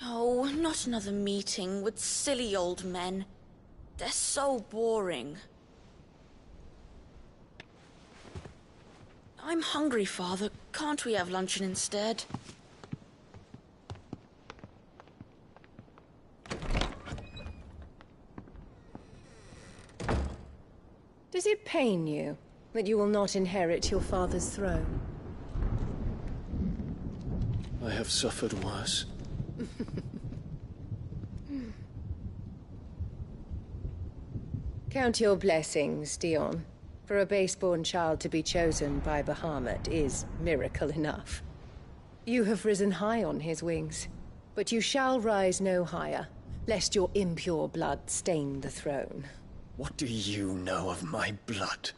Oh, not another meeting with silly old men. They're so boring. I'm hungry, Father. Can't we have luncheon instead? Does it pain you that you will not inherit your father's throne? I have suffered worse. Count your blessings, Dion. For a base-born child to be chosen by Bahamut is miracle enough. You have risen high on his wings, but you shall rise no higher, lest your impure blood stain the throne. What do you know of my blood?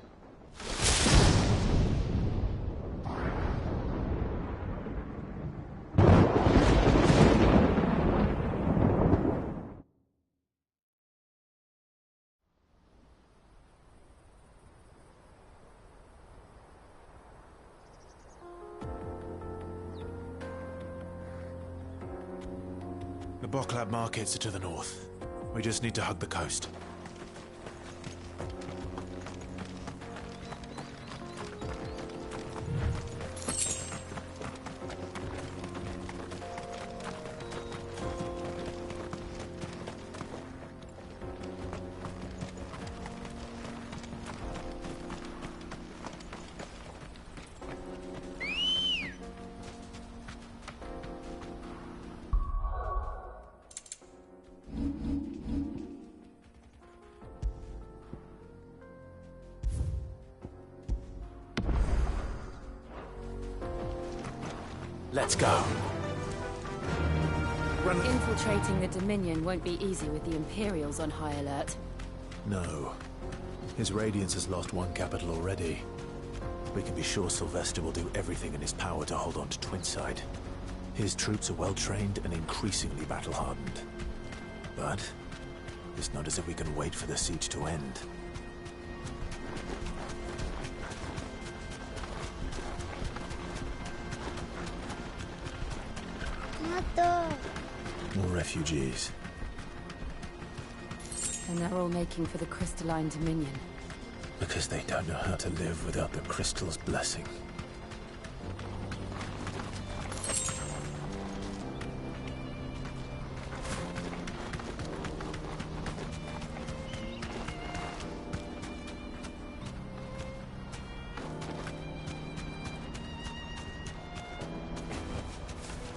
Boklab markets are to the north. We just need to hug the coast. Let's go. Infiltrating the Dominion won't be easy with the Imperials on high alert. No. His Radiance has lost one capital already. We can be sure Sylvester will do everything in his power to hold on to Twinside. His troops are well-trained and increasingly battle-hardened. But it's not as if we can wait for the siege to end. More refugees. And they're all making for the Crystalline Dominion. Because they don't know how to live without the Crystal's blessing.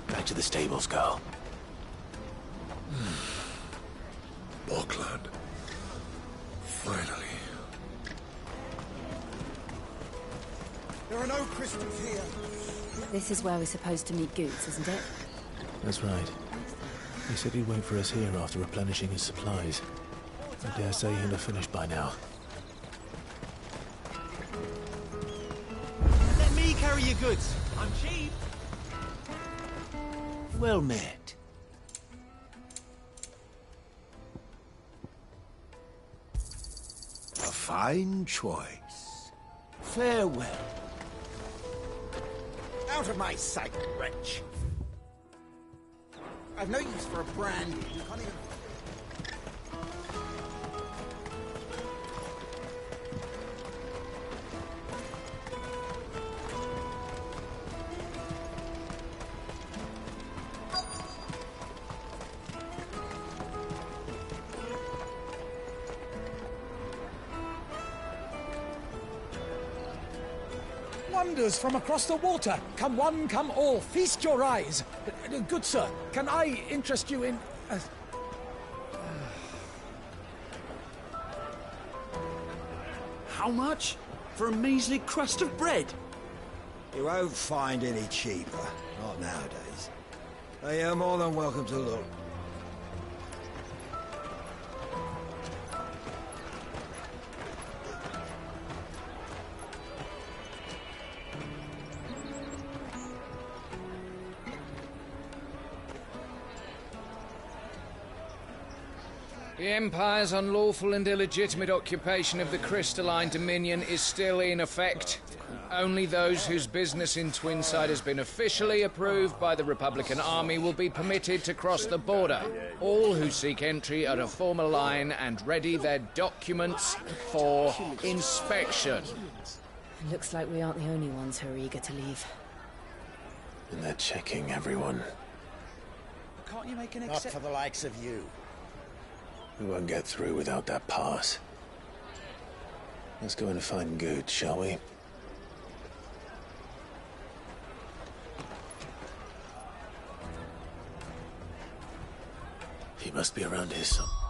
Back to the stables, girl. Boklad. Finally. There are no crystals here. This is where we're supposed to meet Goots, isn't it? That's right. He said he'd wait for us here after replenishing his supplies. I dare say he'll have finished by now. Let me carry your goods. I'm cheap. Well met. A fine choice. Farewell. Out of my sight, wretch. I've no use for a brandy. You can't even... Wonders from across the water. Come one, come all. Feast your eyes. Good sir, can I interest you in... How much? For a measly crust of bread? You won't find any cheaper. Not nowadays. But you're more than welcome to look. The Empire's unlawful and illegitimate occupation of the Crystalline Dominion is still in effect. Only those whose business in Twinside has been officially approved by the Republican Army will be permitted to cross the border. All who seek entry are to form a line and ready their documents for inspection. It looks like we aren't the only ones who are eager to leave. And they're checking everyone. Can't you make an exception? Not for the likes of you. We won't get through without that pass. Let's go and find Good, shall we? He must be around here somewhere.